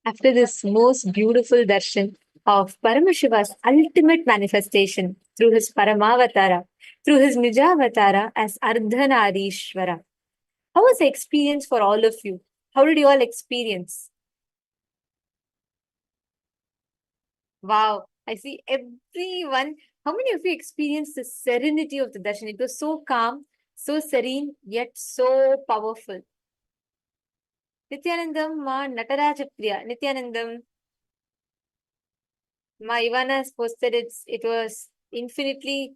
After this most beautiful darshan of Paramashiva's ultimate manifestation through his Paramavatara, through his Nijavatara as Ardhanarishvara. How was the experience for all of you? How did you all experience? Wow, I see everyone. How many of you experienced the serenity of the darshan? It was so calm, so serene, yet so powerful. Nityanandam, Ma Natarajapriya. Nityanandam. My Ivana has posted it was infinitely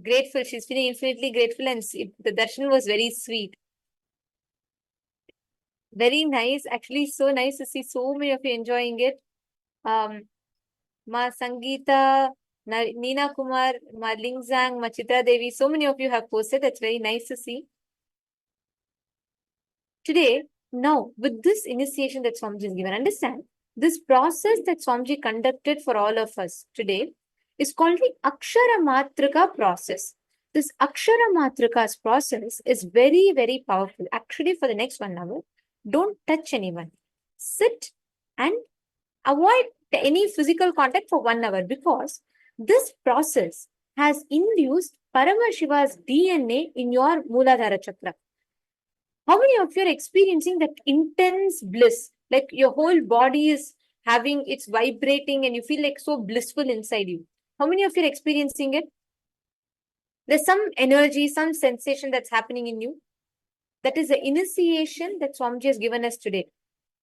grateful. She's feeling infinitely grateful, and the darshan was very sweet. Very nice. Actually, so nice to see so many of you enjoying it. Ma Sangeeta, Neena Kumar, Ma Lingzang, Ma Chitra Devi, so many of you have posted. That's very nice to see. Today, now, with this initiation that Swamiji has given, understand, this process that Swamiji conducted for all of us today is called the Akshara Matrika process. This Akshara Matrika's process is very, very powerful. Actually, for the next 1 hour, don't touch anyone. Sit and avoid any physical contact for 1 hour, because this process has induced Paramashiva's DNA in your Mooladhara Chakra. How many of you are experiencing that intense bliss? Like your whole body is having, it's vibrating and you feel like so blissful inside you. How many of you are experiencing it? There's some energy, some sensation that's happening in you. That is the initiation that Swamiji has given us today.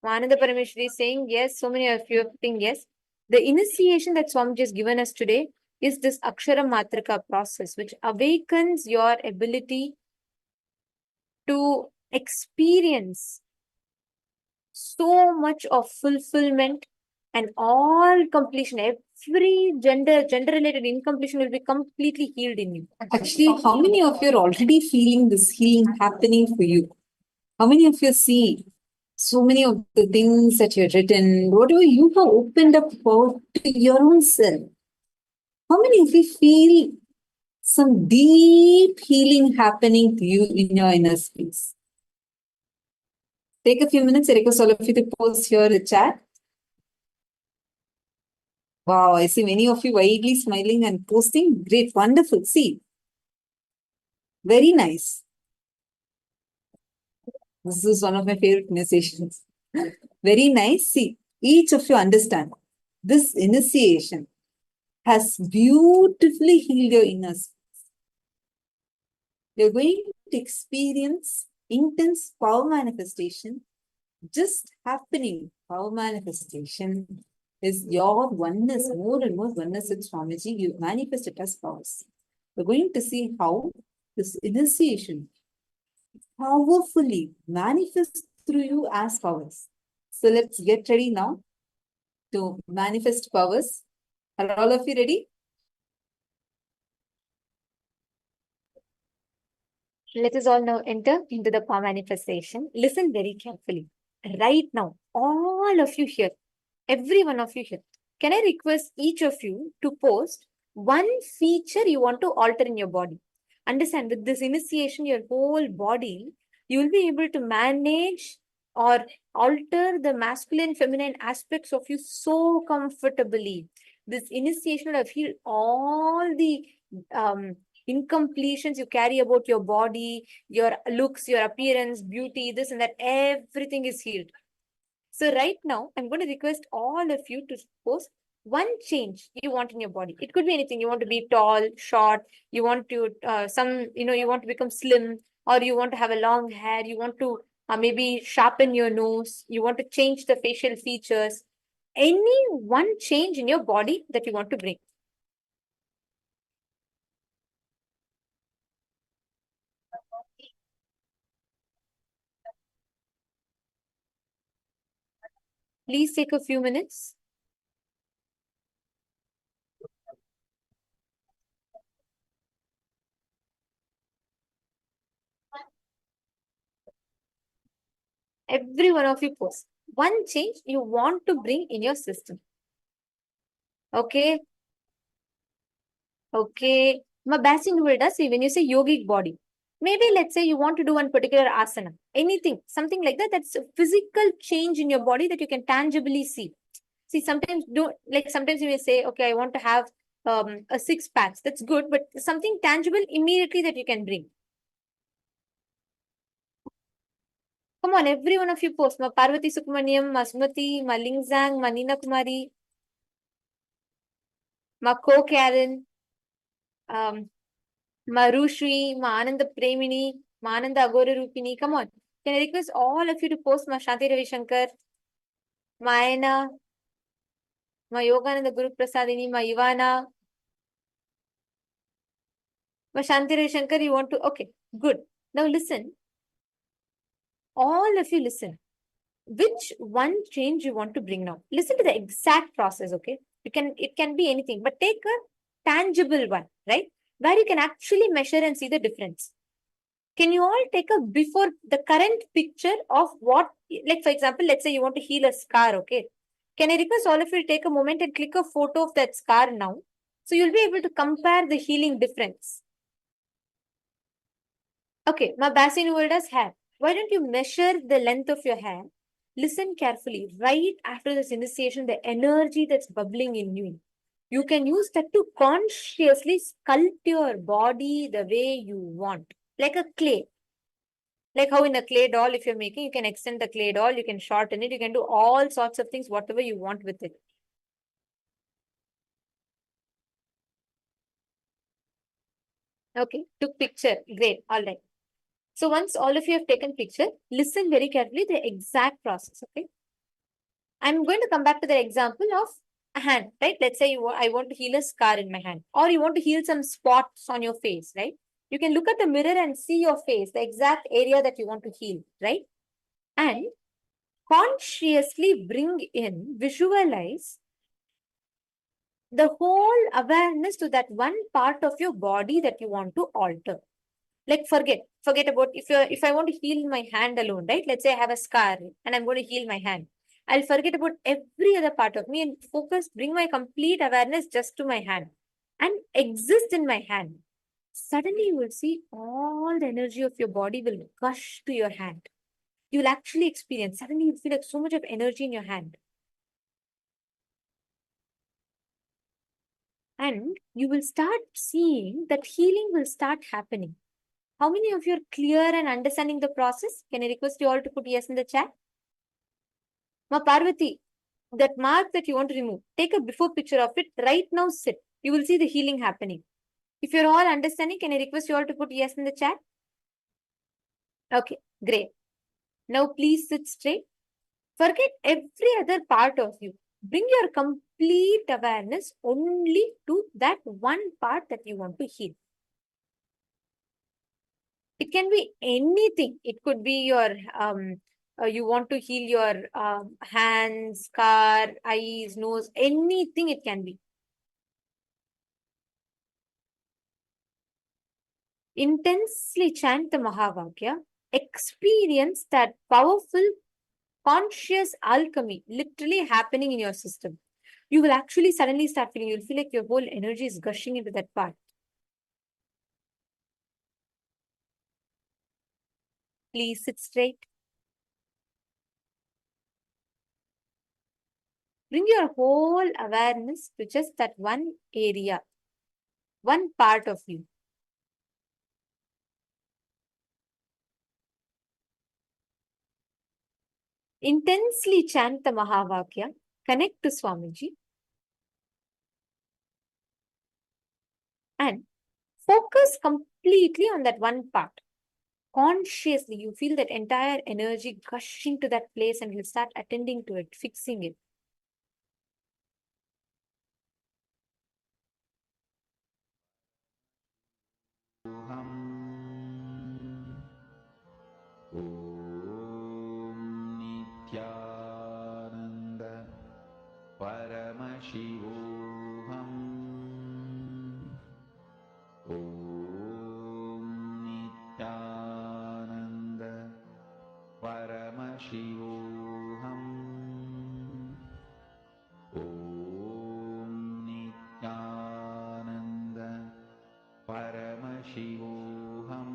Ananda Parameshwari is saying yes. So many of you are saying yes. The initiation that Swamiji has given us today is this Akshara Matrika process, which awakens your ability to experience so much of fulfillment and all completion. Every gender-related incompletion will be completely healed in you. Actually, how many of you are already feeling this healing happening for you? How many of you see so many of the things that you've written, whatever you have opened up for to your own self? How many of you feel some deep healing happening to you in your inner space? Take a few minutes. I request all of you to post here in the chat. Wow, I see many of you widely smiling and posting. Great, wonderful. See, very nice. This is one of my favorite initiations. Very nice. See, each of you understand this initiation has beautifully healed your inner space. You're going to experience intense power manifestation. Just happening power manifestation is your oneness, more and more oneness with Swamiji. You manifest it as powers. We're going to see how this initiation powerfully manifests through you as powers. So let's get ready now to manifest powers. Are all of you ready? Let us all now enter into the power manifestation. Listen very carefully. Right now, all of you here, every one of you here, can I request each of you to post one feature you want to alter in your body? Understand, with this initiation, your whole body, you will be able to manage or alter the masculine, feminine aspects of you so comfortably. This initiation will heal all the incompletions you carry about your body, your looks, your appearance, beauty, this and that, everything is healed. So right now, I'm going to request all of you to post one change you want in your body. It could be anything. You want to be tall, short, you want to, you want to become slim, or you want to have a long hair, you want to maybe sharpen your nose, you want to change the facial features. Any one change in your body that you want to bring. Please take a few minutes. Every one of you post one change you want to bring in your system. Okay. Okay. Ma basic word, see, when you say yogic body, Maybe let's say you want to do one particular asana, anything, something like that. That's a physical change in your body that you can tangibly see. See, sometimes sometimes you may say, okay, I want to have a six packs. That's good, but something tangible immediately that you can bring. Come on, every one of you post. Ma Parvati Subramaniam, Ma Smati, Ma Lingzang, Ma Nina Kumari, Ma Ko Karen, Ma Rushri, Ma Ananda Premini, Ma Ananda Agora Rupini. Come on. Can I request all of you to post Ma Shanti Ravi Shankar, Ma Aina, Ma Yogananda Guru Prasadini, Ma Ivana, Ma Shanti Ravi Shankar, you want to? Okay, good. Now listen. All of you listen. Which one change you want to bring now? Listen to the exact process, okay? It can be anything, but take a tangible one, right? Where you can actually measure and see the difference. Can you all take a before the current picture of what, like for example, let's say you want to heal a scar, okay? Can I request all of you to take a moment and click a photo of that scar now? So you'll be able to compare the healing difference. Okay, my basin does hair. Why don't you measure the length of your hair? Listen carefully. Right after this initiation, the energy that's bubbling in you, you can use that to consciously sculpt your body the way you want, like a clay. Like how in a clay doll, if you're making, you can extend the clay doll, you can shorten it, you can do all sorts of things, whatever you want with it. Okay, took picture. Great. All right. So once all of you have taken picture, listen very carefully the exact process. Okay. I'm going to come back to the example of a hand, right? Let's say I want to heal a scar in my hand, or you want to heal some spots on your face, right? You can look at the mirror and see your face, the exact area that you want to heal, right? And consciously bring in, visualize the whole awareness to that one part of your body that you want to alter. Like forget about if I want to heal my hand alone, right? Let's say I have a scar and I'm going to heal my hand. I'll forget about every other part of me and focus, bring my complete awareness just to my hand and exist in my hand. Suddenly you will see all the energy of your body will gush to your hand. You will actually experience, suddenly you feel like so much of energy in your hand. And you will start seeing that healing will start happening. How many of you are clear and understanding the process? Can I request you all to put yes in the chat? Ma Parvati, that mark that you want to remove, take a before picture of it. Right now, sit. You will see the healing happening. If you're all understanding, can I request you all to put yes in the chat? Okay, great. Now, please sit straight. Forget every other part of you. Bring your complete awareness only to that one part that you want to heal. It can be anything. It could be your you want to heal your hands, scar, eyes, nose, anything it can be. Intensely chant the Mahavakya, experience that powerful conscious alchemy literally happening in your system. You will actually suddenly start feeling, you'll feel like your whole energy is gushing into that part. Please sit straight. Bring your whole awareness to just that one area, one part of you. Intensely chant the Mahavakya, connect to Swamiji, and focus completely on that one part. Consciously, you feel that entire energy gushing to that place and you'll start attending to it, fixing it. Nityanand परमशिवोऽहम् ॐ नित्यानन्द परमशिवोऽहम् ॐ नित्यानन्द परमशिवोऽहम्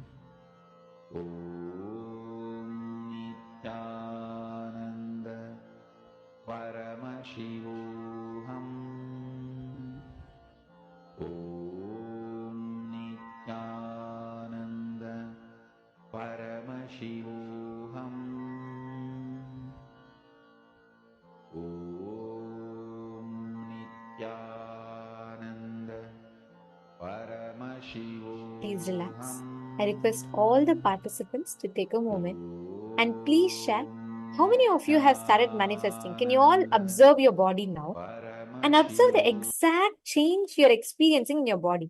ॐ नित्यानन्द परमशिवोऽहम् ॐ नित्यानन्द परमशिवोऽहम् ॐ Nityanand Please relax. परमशिवोऽहम् I request all the participants to take a moment and please share how many of you have started manifesting. Can you all observe your body now and observe the exact change you're experiencing in your body?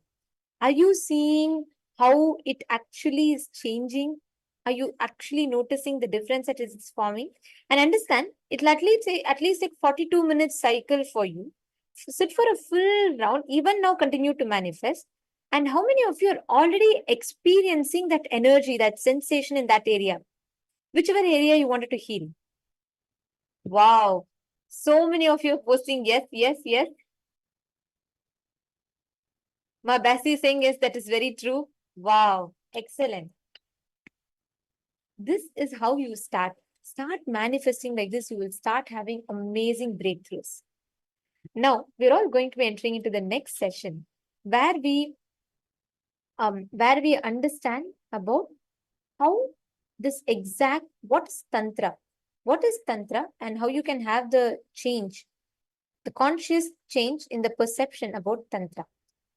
Are you seeing how it actually is changing? Are you actually noticing the difference that is forming? And understand, it'll at least take 42 minutes cycle for you. Sit for a full round, even now continue to manifest. And how many of you are already experiencing that energy, that sensation in that area? Whichever area you wanted to heal. Wow. So many of you are posting yes, yes, yes. My Bessie is saying yes, that is very true. Wow. Excellent. This is how you start. Start manifesting like this. You will start having amazing breakthroughs. Now, we're all going to be entering into the next session where we understand about how this exact, what is Tantra? What is Tantra and how you can have the change, the conscious change in the perception about Tantra.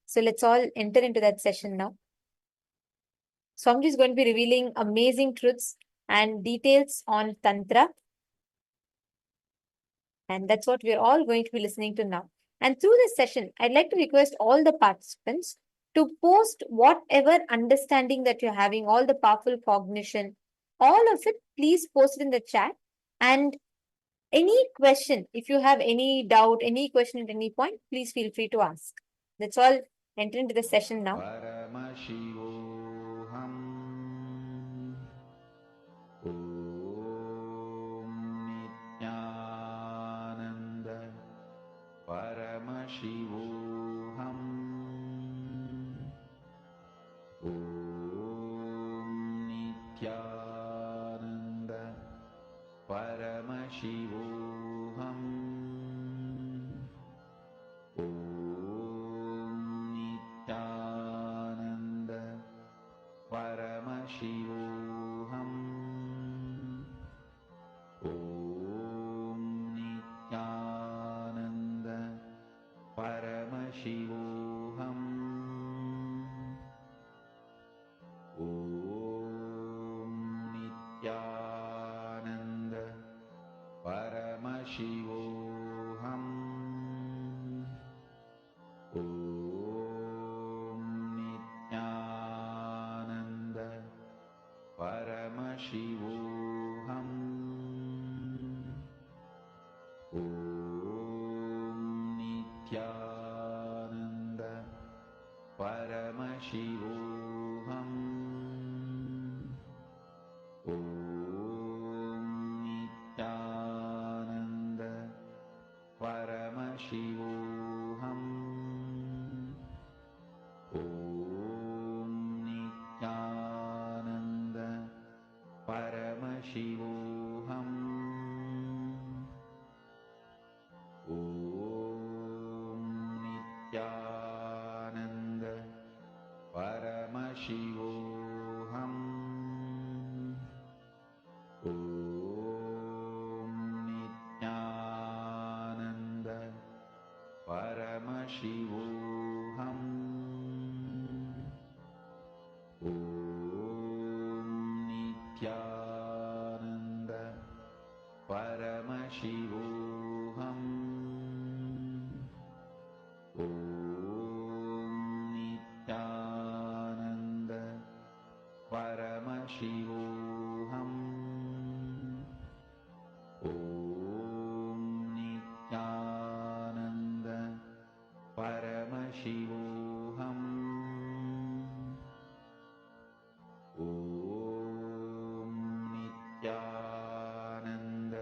So let's all enter into that session now. Swamiji is going to be revealing amazing truths and details on Tantra. And that's what we're all going to be listening to now. And through this session, I'd like to request all the participants to post whatever understanding that you're having, all the powerful cognition, all of it, please post it in the chat. And any question, if you have any doubt, any question at any point, please feel free to ask. That's all. Enter into the session now. परमशिवोऽहम् ॐ नित्यानन्द परमशिवोऽहम् ॐ नित्यानन्द परमशिवोऽहम् ॐ नित्यानन्द परमशिवोऽहम् ॐ नित्यानन्द परमशिवोऽहम् ॐ नित्यानन्द परमशिवोऽहम् ॐ नित्यानन्द परमशिवोऽहम् ॐ नित्यानन्द परमशिवोऽहम् ॐ नित्यानन्द परमशिवोऽहम् ॐ नित्यानन्द परमशिवोऽहम् ॐ नित्यानन्द परमशिवोऽहम् ॐ नित्यानन्द परमशिवोऽहम् ॐ नित्यानन्द परमशिवोऽहम् ॐ नित्यानन्द परमशिवोऽहम् ॐ नित्यानन्द परमशिवोऽहम् ॐ नित्यानन्द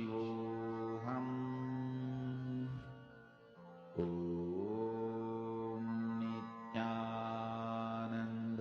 परमशिवोऽहम् ॐ Nityanand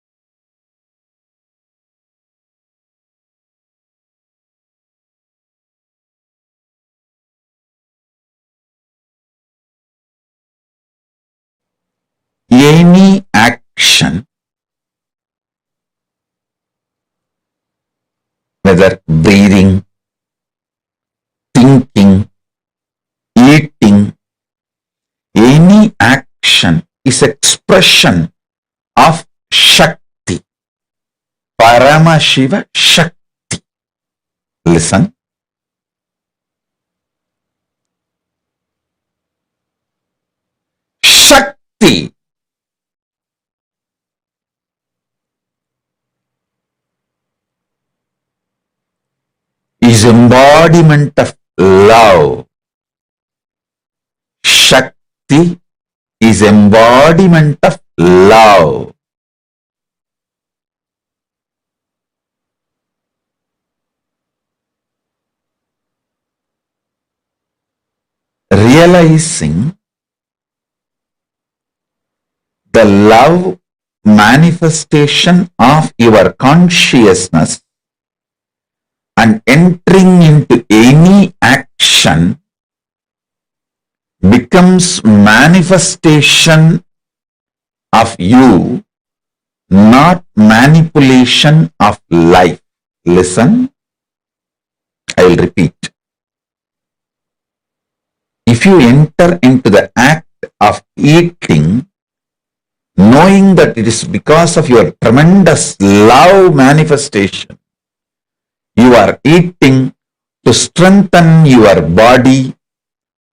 whether breathing, thinking, eating, any action is expression of Shakti, Paramashiva Shakti. Listen. Shakti is embodiment of love. Shakti is embodiment of love. Realizing the love manifestation of your consciousness and entering into any action becomes manifestation of you, not manipulation of life. Listen, I will repeat. If you enter into the act of eating, knowing that it is because of your tremendous love manifestation, you are eating to strengthen your body,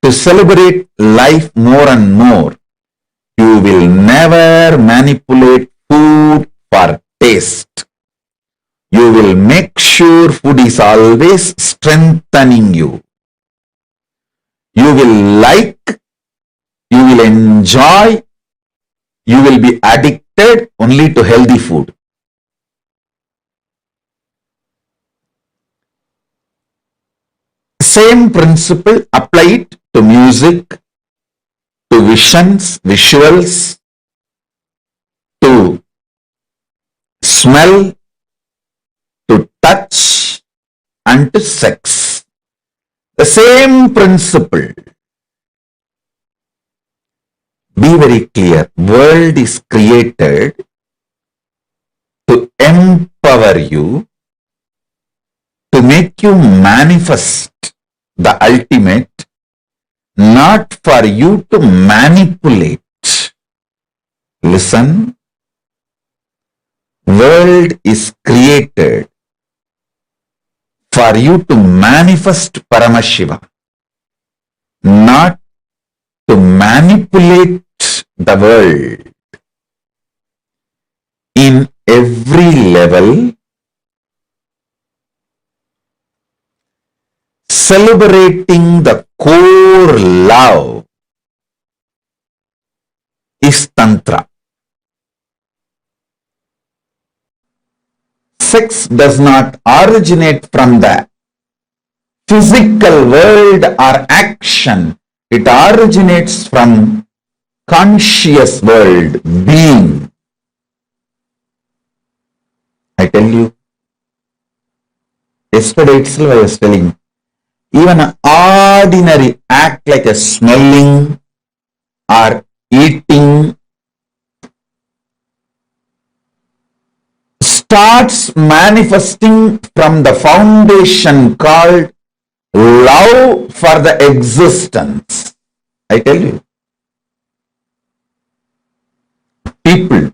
to celebrate life more and more. You will never manipulate food for taste. You will make sure food is always strengthening you. You will like, you will enjoy, you will be addicted only to healthy food. Same principle, apply it to music, to visions, visuals, to smell, to touch, and to sex. The same principle. Be very clear. World is created to empower you, to make you manifest the ultimate, not for you to manipulate. Listen. World is created for you to manifest Paramashiva, not to manipulate the world. In every level, celebrating the core love is Tantra. Sex does not originate from the physical world or action. It originates from conscious world, being. I tell you, yesterday itself I was telling, even an ordinary act like a smelling or eating starts manifesting from the foundation called love for the existence. I tell you, people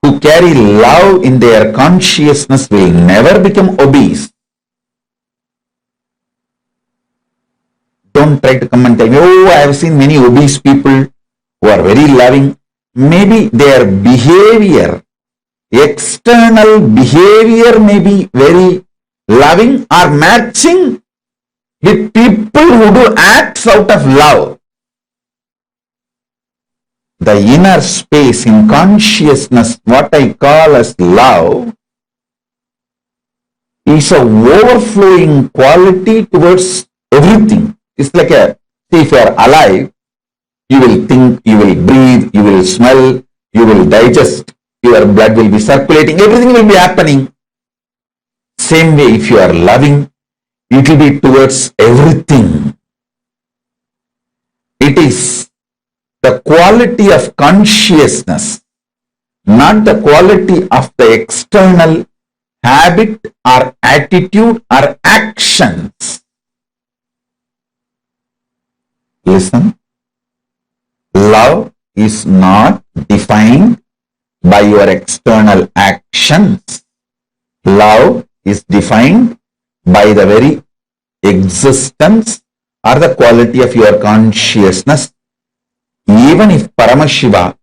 who carry love in their consciousness will never become obese. Don't try to come and tell me, oh, I have seen many obese people who are very loving. Maybe their behavior, external behavior may be very loving or matching with people who do acts out of love. The inner space in consciousness, what I call as love, is a overflowing quality towards everything. It's like a, see, if you are alive, you will think, you will breathe, you will smell, you will digest, your blood will be circulating, everything will be happening. Same way, if you are loving, it will be towards everything. It is the quality of consciousness, not the quality of the external habit or attitude or actions. Listen, love is not defined by your external actions. Love is defined by the very existence or the quality of your consciousness. Even if Paramashiva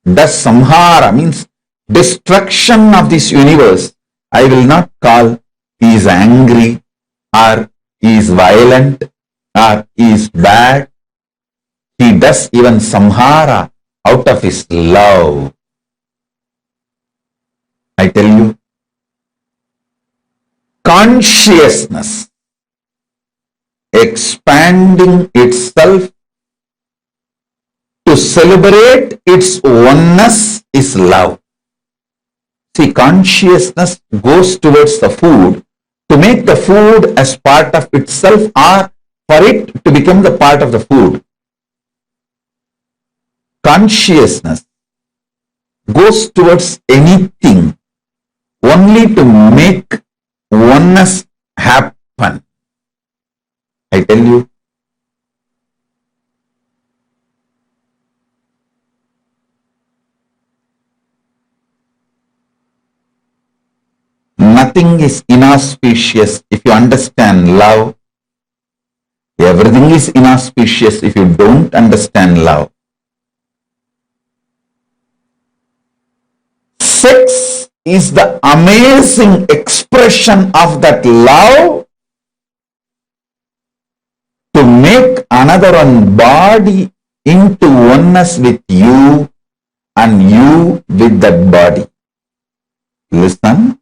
does samhara, means destruction of this universe, I will not call he is angry or he is violent or he is bad. He does even samhara out of his love. I tell you, consciousness expanding itself to celebrate its oneness is love. See, consciousness goes towards the food to make the food as part of itself or for it to become the part of the food. Consciousness goes towards anything only to make oneness happen. I tell you, nothing is inauspicious if you understand love. Everything is inauspicious if you don't understand love. Sex is the amazing expression of that love to make another one body into oneness with you and you with that body. Listen.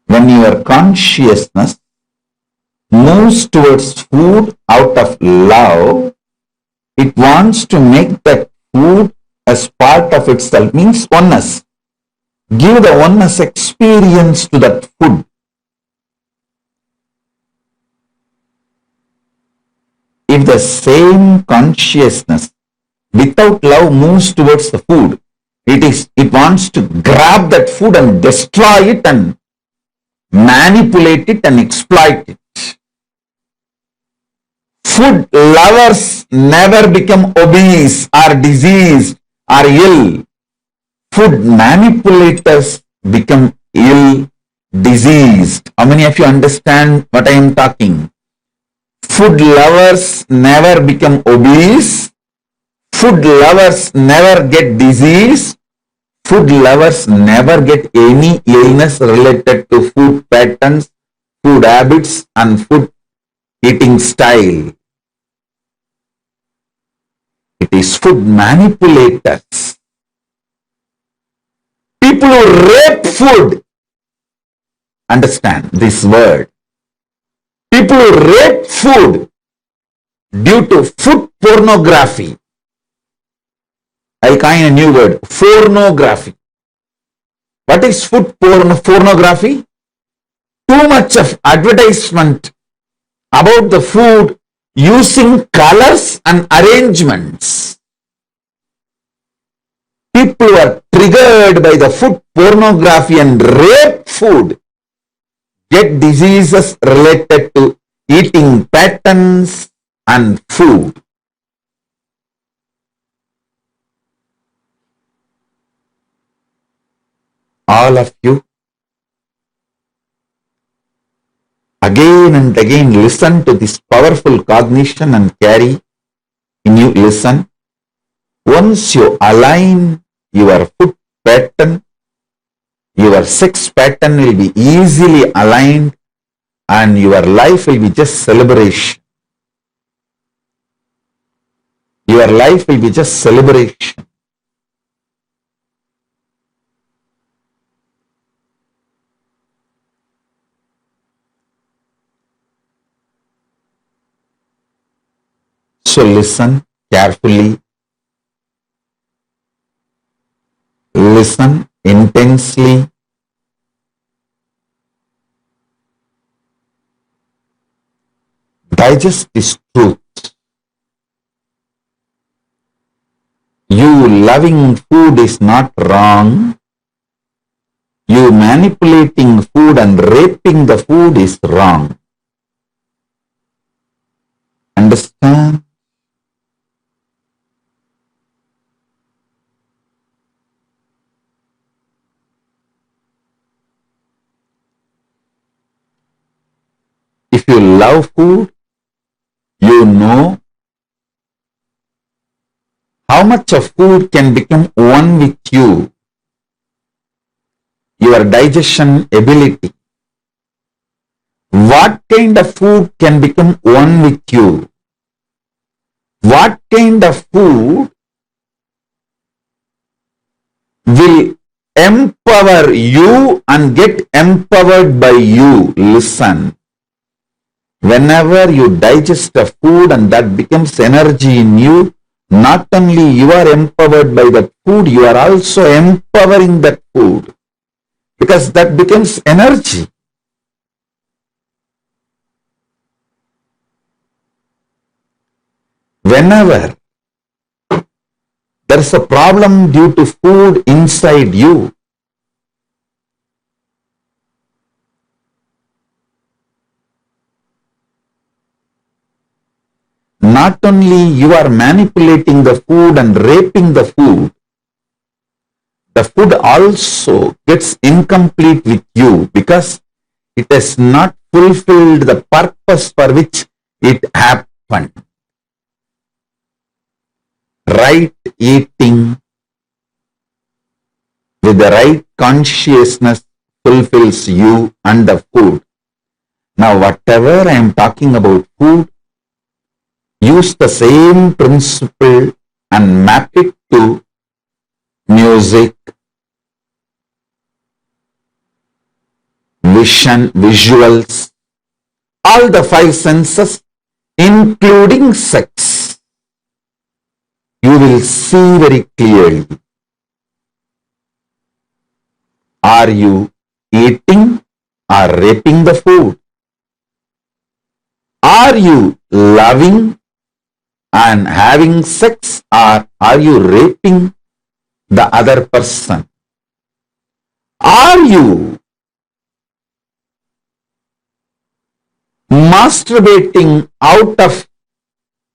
When your consciousness moves towards food out of love, it wants to make that food as part of itself, means oneness. Give the oneness experience to that food. If the same consciousness without love moves towards the food, it wants to grab that food and destroy it and manipulate it and exploit it. Food lovers never become obese or diseased or ill. Food manipulators become ill, diseased. How many of you understand what I am talking? Food lovers never become obese. Food lovers never get disease. Food lovers never get any illness related to food patterns, food habits, and food eating style. It is food manipulators. People who rape food, understand this word. People who rape food due to food pornography. I'll coin a new word, pornography. What is food pornography? Too much of advertisement about the food using colors and arrangements. People who are triggered by the food pornography and rape food get diseases related to eating patterns and food. All of you, again and again listen to this powerful cognition and carry in you. Listen. Once you align your food pattern, your sex pattern will be easily aligned and your life will be just celebration. Your life will be just celebration. So listen carefully, listen intensely, digest this truth. You loving food is not wrong. You manipulating food and raping the food is wrong. Understand? If you love food, you know how much of food can become one with you, your digestion ability. What kind of food can become one with you? What kind of food will empower you and get empowered by you? Listen. Whenever you digest a food and that becomes energy in you, not only you are empowered by that food, you are also empowering that food because that becomes energy. Whenever there is a problem due to food inside you, not only you are manipulating the food and raping the food also gets incomplete with you because it has not fulfilled the purpose for which it happened. Right eating with the right consciousness fulfills you and the food. Now, whatever I am talking about food, use the same principle and map it to music, vision, visuals, all the five senses, including sex. You will see very clearly. Are you eating or raping the food? Are you loving and having sex, or are you raping the other person? Are you masturbating out of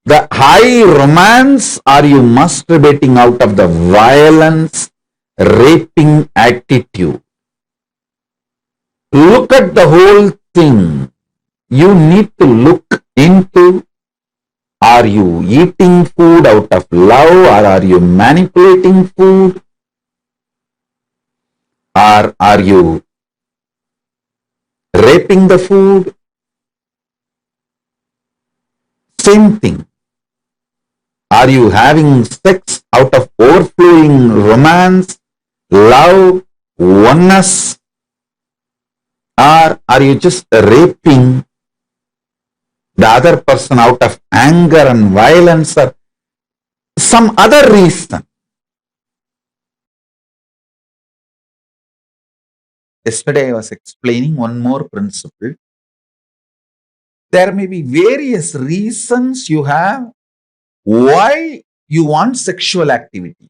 the high romance? Are you masturbating out of the violence, raping attitude? Look at the whole thing. You need to look into, are you eating food out of love, or are you manipulating food? Or are you raping the food? Same thing. Are you having sex out of overflowing romance, love, oneness? Or are you just raping the other person out of anger and violence or some other reason? Yesterday I was explaining one more principle. There may be various reasons you have why you want sexual activity.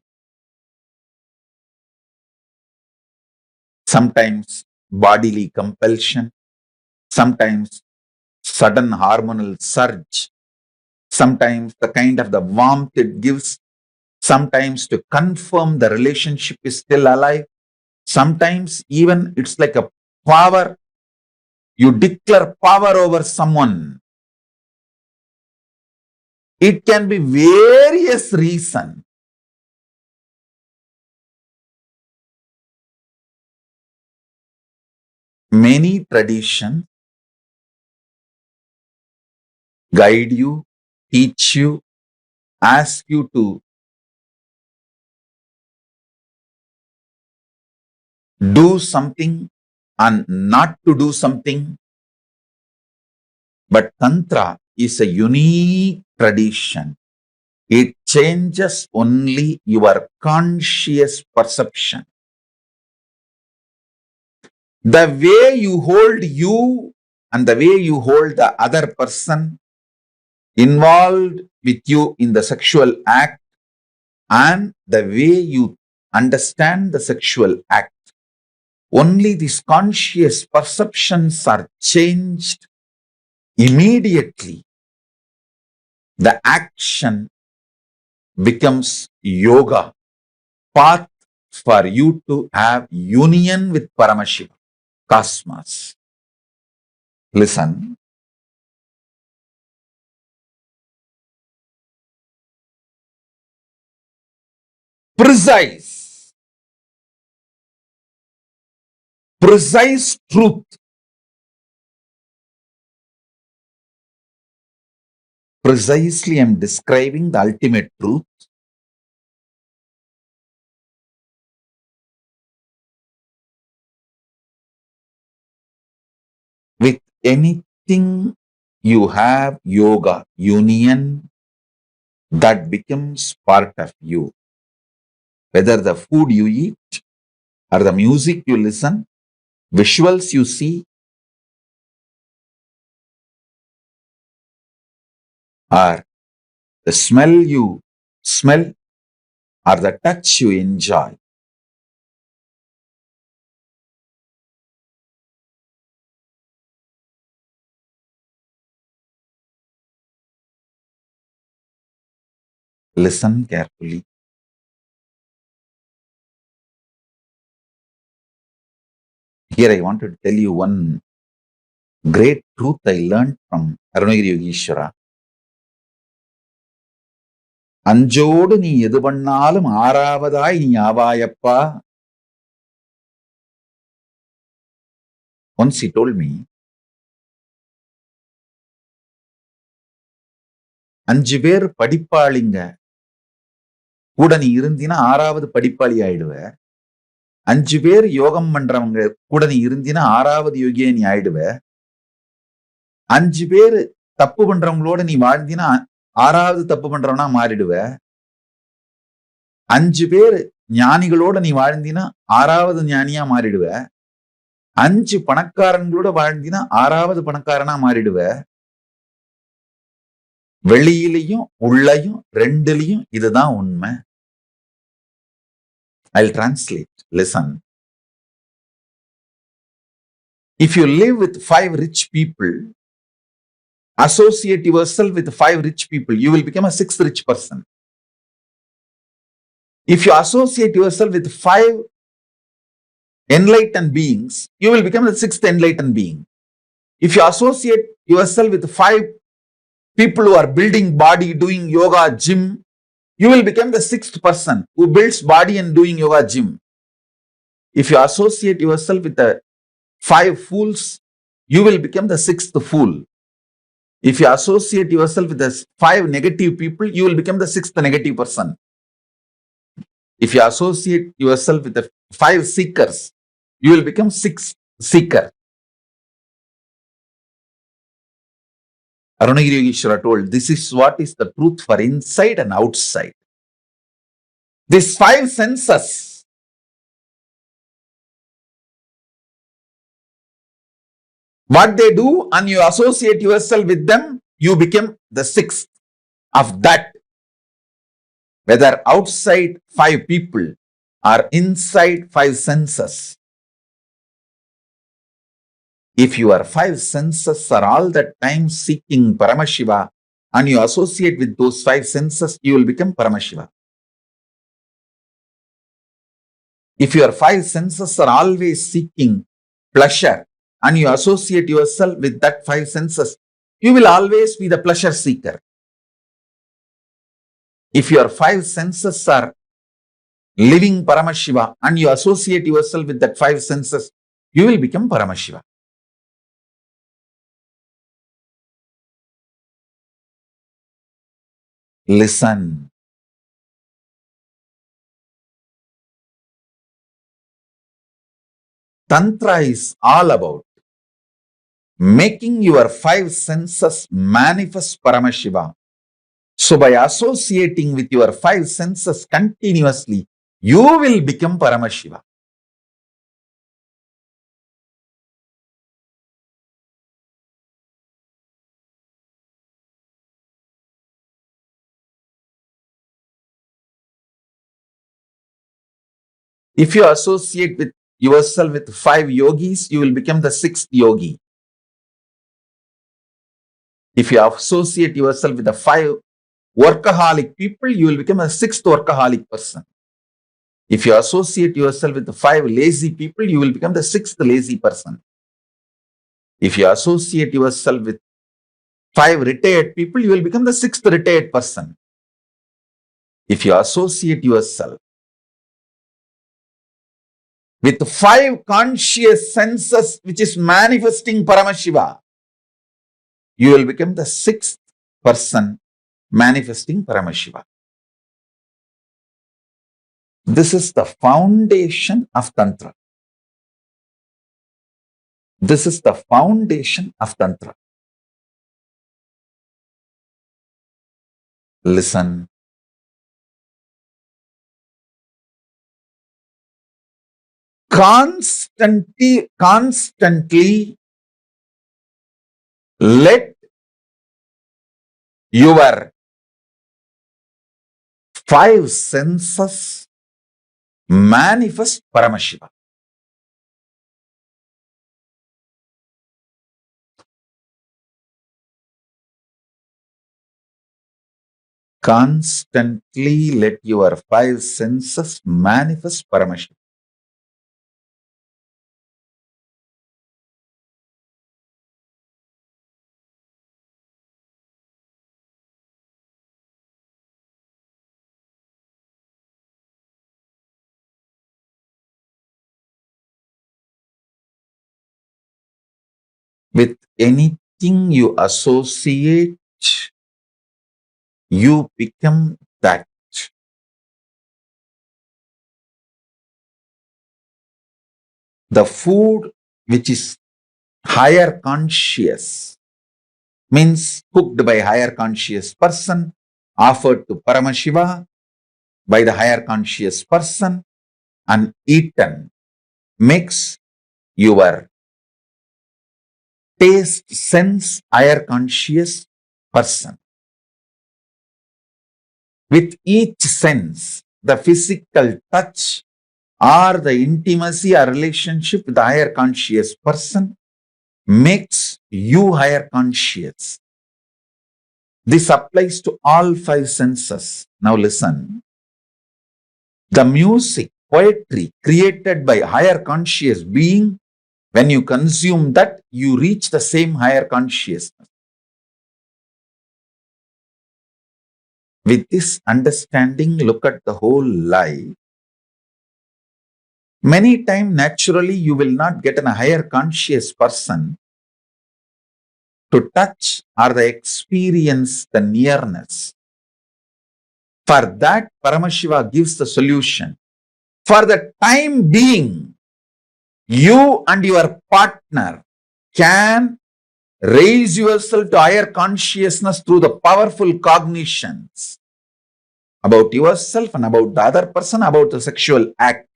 Sometimes bodily compulsion, sometimes sudden hormonal surge, sometimes the kind of the warmth it gives, sometimes to confirm the relationship is still alive, sometimes even it's like a power. You declare power over someone. It can be various reasons. Many traditions guide you, teach you, ask you to do something and not to do something. But Tantra is a unique tradition. It changes only your conscious perception. The way you hold you and the way you hold the other person involved with you in the sexual act and the way you understand the sexual act only these conscious perceptions are changed immediately. The action becomes yoga, path for you to have union with Paramashiva, cosmos. Listen. Precise truth. Precisely, I am describing the ultimate truth. With anything you have yoga, union, that becomes part of you. Whether the food you eat or the music you listen, visuals you see, or the smell you smell, or the touch you enjoy. Listen carefully. Here I want to tell you one great truth I learned from Arunagiri Yogeshwara. அஞ்சோடு நீ எது பண்ணாலும் ஆறாவதாய் நீ ஆவாயப்பா. Once he told me, 5 பேர் படிப்பாளிங்க கூட நீ இருந்தினா 6வது படிப்பாளி ஆயிடுவ. 5 பேர் யோகம் பண்றவங்க கூட நீ இருந்தினா 6வது யோகியே நீ ஆயிடுவ. 5 பேர் தப்பு பண்றவங்களோட நீ வாழ்ந்தினா 6வது தப்பு பண்றவனா மாறிடுவ. 5 பேர் ஞானிகளோட நீ வாழ்ந்தினா 6வது ஞானியா மாறிடுவ. 5 பணக்காரங்களோட வாழ்ந்தினா 6வது பணக்காரனா மாறிடுவ. வெளியிலையும் உள்ளையும் ரெண்டுலையும் இதுதான் உண்மை. I'll translate. Listen. If you live with 5 rich people, associate yourself with 5 rich people, you will become a 6th rich person. If you associate yourself with 5 enlightened beings, you will become the 6th enlightened being. If you associate yourself with 5 people who are building body, doing yoga, gym, you will become the 6th person who builds body and doing yoga, gym. If you associate yourself with the 5 fools, you will become the 6th fool. If you associate yourself with the 5 negative people, you will become the 6th negative person. If you associate yourself with the 5 seekers, you will become 6th seeker. Arunagiri Yogeshwara told, this is what is the truth for inside and outside. These 5 senses, what they do and you associate yourself with them, you become the 6th of that. Whether outside 5 people or inside 5 senses. If your 5 senses are all the time seeking Paramashiva and you associate with those 5 senses, you will become Paramashiva. If your 5 senses are always seeking pleasure and you associate yourself with that 5 senses, you will always be the pleasure seeker. If your 5 senses are living Paramashiva and you associate yourself with that 5 senses, you will become Paramashiva. Listen. Tantra is all about making your 5 senses manifest Paramashiva. So by associating with your 5 senses continuously, you will become Paramashiva. If you associate with yourself with 5 yogis, you will become the 6th yogi. If you associate yourself with the 5 workaholic people, you will become a 6th workaholic person. If you associate yourself with the 5 lazy people, you will become the 6th lazy person. If you associate yourself with 5 retired people, you will become the 6th retired person. If you associate yourself with 5 conscious senses which is manifesting Paramashiva, you will become the 6th person manifesting Paramashiva. This is the foundation of Tantra. This is the foundation of Tantra. Listen. Constantly let your 5 senses manifest Paramashiva. Constantly let your 5 senses manifest Paramashiva. With anything you associate, you become that. The food which is higher conscious means cooked by higher conscious person, offered to Paramashiva by the higher conscious person and eaten makes your taste sense higher conscious person. With each sense, the physical touch or the intimacy or relationship with the higher conscious person makes you higher conscious. This applies to all 5 senses. Now listen. The music, poetry created by higher conscious being, when you consume that, you reach the same higher consciousness. With this understanding, look at the whole life. Many times, naturally, you will not get a higher conscious person to touch or the experience the nearness. For that, Paramashiva gives the solution. For the time being, you and your partner can raise yourself to higher consciousness through the powerful cognitions about yourself and about the other person, about the sexual act.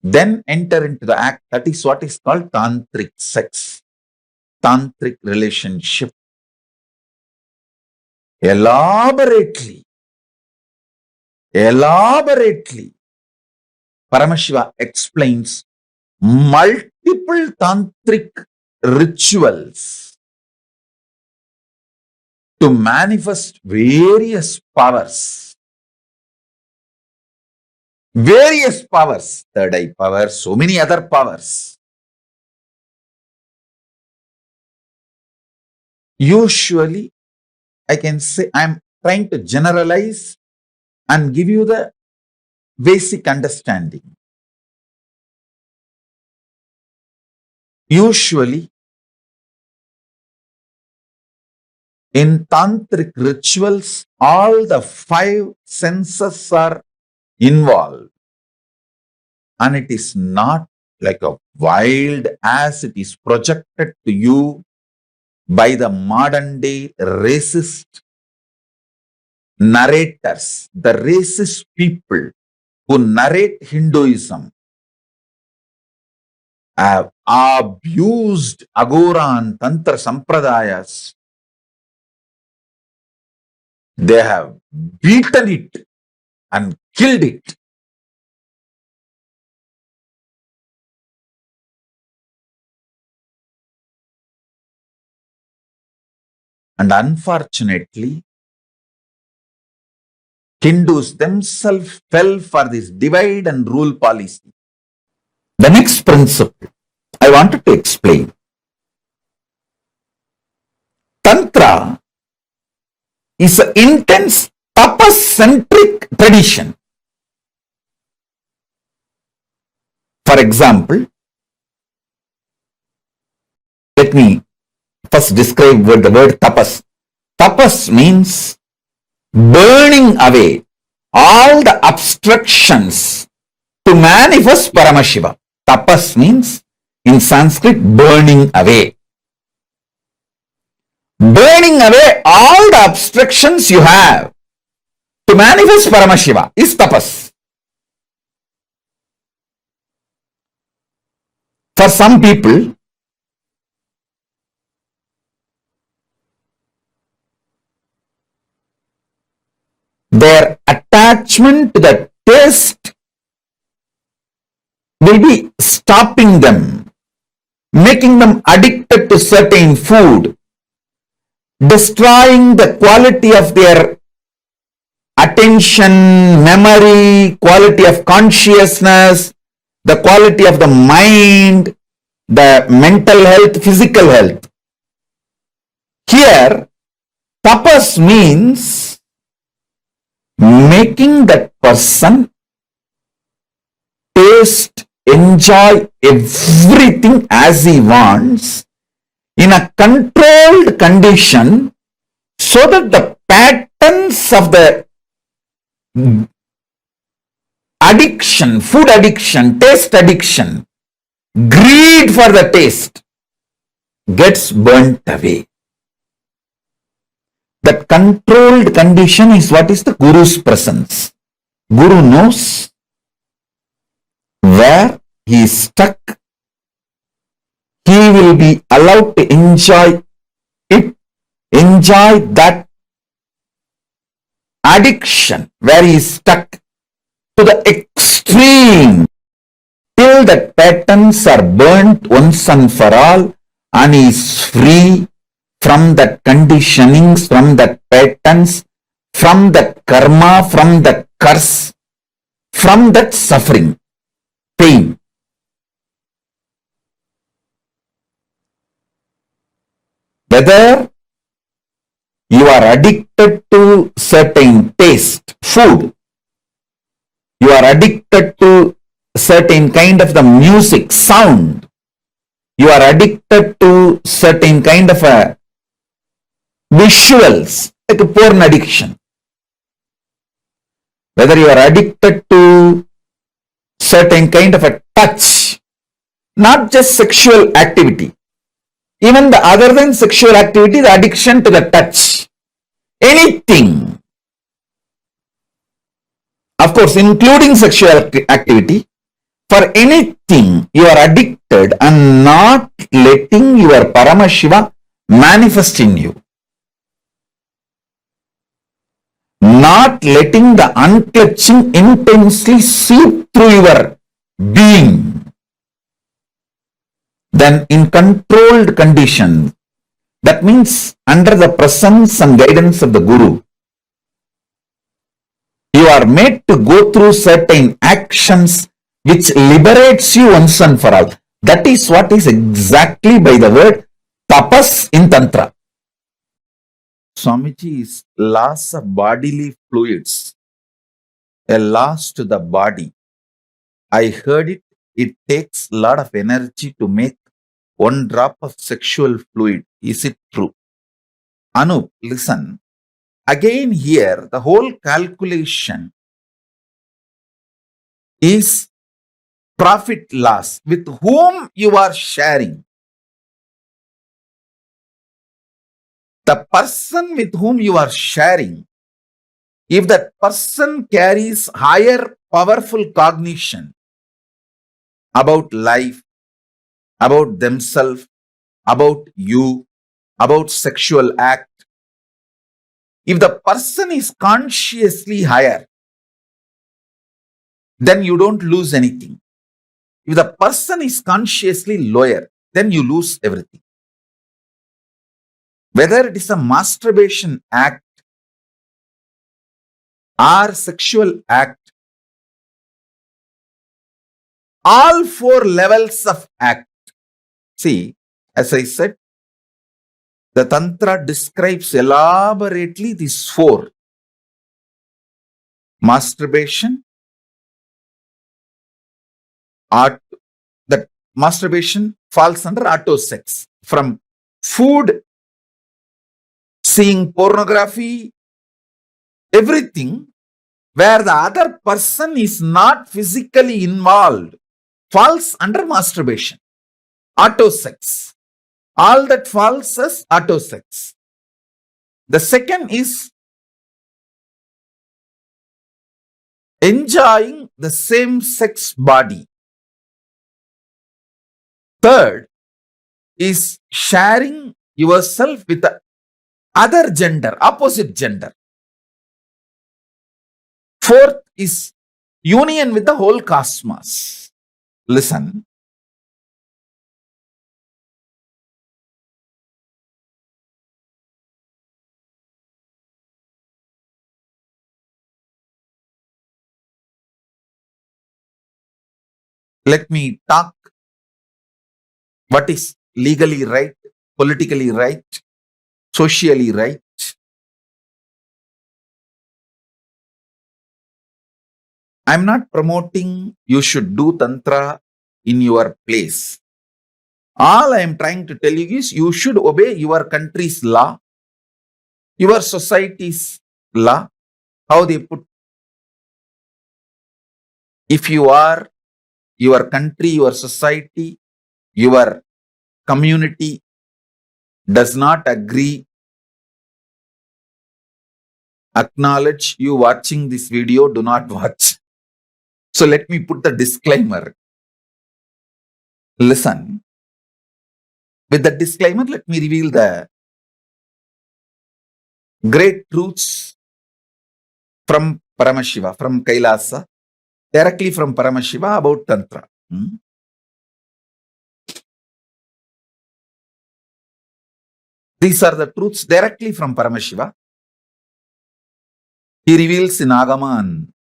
Then enter into the act. That is what is called tantric sex, tantric relationship. Elaborately, Paramashiva explains multiple tantric rituals to manifest various powers. Various powers, third eye power, so many other powers. Usually, I can say I'm trying to generalize and give you the basic understanding. Usually, in tantric rituals, all the 5 senses are involved. And it is not like a wild as it is projected to you by the modern day racist narrators, the racist people who narrate Hinduism have abused Agora and Tantra Sampradayas. They have beaten it and killed it. And unfortunately, Hindus themselves fell for this divide and rule policy. The next principle I wanted to explain. Tantra is an intense tapas-centric tradition. For example, let me first describe the word tapas. Tapas means burning away all the obstructions to manifest Paramashiva. Tapas means in Sanskrit burning away. Burning away all the obstructions you have to manifest Paramashiva is tapas. For some people, their attachment to the taste will be stopping them, making them addicted to certain food, destroying the quality of their attention, memory, quality of consciousness, the quality of the mind, the mental health, physical health. Here, tapas means making that person taste, enjoy everything as he wants in a controlled condition so that the patterns of the addiction, food addiction, taste addiction, greed for the taste gets burnt away. That controlled condition is what is the Guru's presence. Guru knows where he is stuck. He will be allowed to enjoy it, enjoy that addiction where he is stuck to the extreme till that patterns are burnt once and for all and he is free from that conditionings, from that patterns, from that karma, from that curse, from that suffering, pain. Whether you are addicted to certain taste, food, you are addicted to certain kind of the music, sound, you are addicted to certain kind of a visuals, like a porn addiction. Whether you are addicted to certain kind of a touch, not just sexual activity, even the other than sexual activity, the addiction to the touch, anything, of course, including sexual activity, for anything you are addicted and not letting your Paramashiva manifest in you. Not letting the unclutching intensely seep through your being. Then in controlled condition, that means under the presence and guidance of the Guru, you are made to go through certain actions which liberates you once and for all. That is what is exactly by the word tapas in Tantra. Swamiji's loss of bodily fluids, a loss to the body. I heard it. It takes a lot of energy to make one drop of sexual fluid. Is it true? Anup, listen. Again here, the whole calculation is profit loss. With whom you are sharing. The person with whom you are sharing, if that person carries higher powerful cognition about life, about themselves, about you, about sexual act, if the person is consciously higher, then you don't lose anything. If the person is consciously lower, then you lose everything. whether it is a masturbation act or sexual act, all four levels of act. See, as I said, the Tantra describes elaborately these four: masturbation, art, that masturbation falls under auto sex, from food, seeing pornography, everything where the other person is not physically involved falls under masturbation, auto sex. All that falls as auto sex. The second is enjoying the same sex body. Third is sharing yourself with the other gender, opposite gender. Fourth is union with the whole cosmos. Listen. Let me talk what is legally right, politically right, socially right. I'm not promoting you should do Tantra in your place. All I am trying to tell you is you should obey your country's law, your society's law, how they put. If you are, your country, your society, your community does not agree, acknowledge, you watching this video, do not watch. So let me put the disclaimer. Listen. With the disclaimer, let me reveal the great truths from Paramashiva, from Kailasa, directly from Paramashiva about Tantra. These are the truths directly from Paramashiva. He reveals in Agama and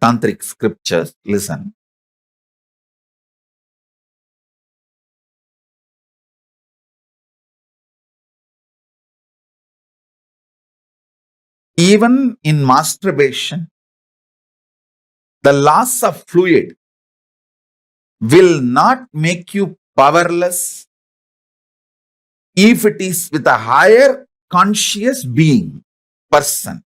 Tantric scriptures. Listen. Even in masturbation, the loss of fluid will not make you powerless if it is with a higher conscious being, person.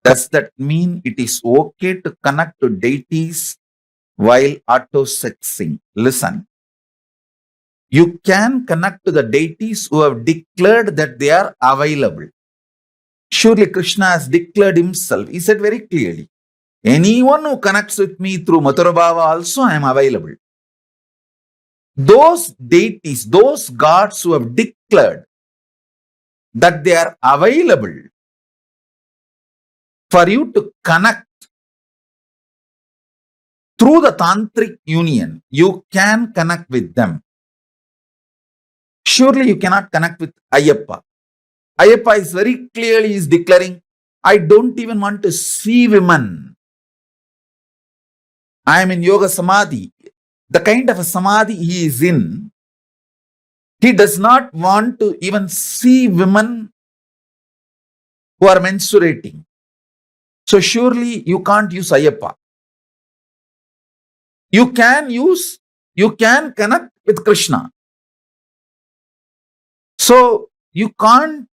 Does that mean it is okay to connect to deities while auto-sexing? Listen. You can connect to the deities who have declared that they are available. Surely Krishna has declared himself. He said very clearly, anyone who connects with me through Mathurabhava also, I am available. Those deities, those gods who have declared that they are available for you to connect through the tantric union, you can connect with them. Surely you cannot connect with Ayyappa. Ayyappa is very clearly is declaring, I don't even want to see women. I am in yoga samadhi. The kind of a samadhi he is in, he does not want to even see women who are menstruating. So surely you can't use Ayyappa. You can connect with Krishna. So you can't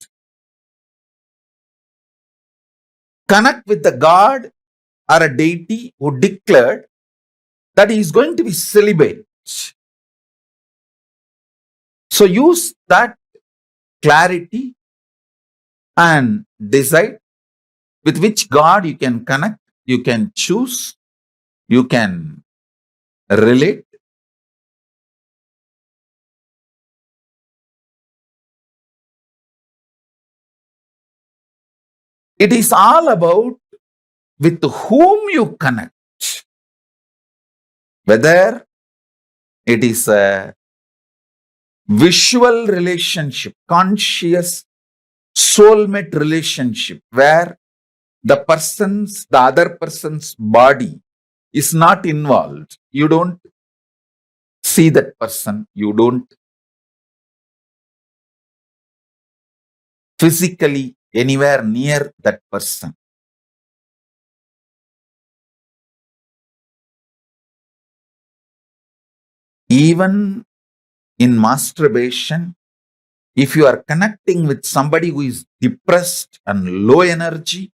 connect with the God or a deity who declared that he is going to be celibate. So use that clarity and decide with which God you can connect, you can choose, you can relate, It is all about with whom you connect. Whether it is a visual relationship, conscious soulmate relationship, where the other person's body is not involved. You don't see that person. You don't physically anywhere near that person. Even in masturbation, if you are connecting with somebody who is depressed and low energy,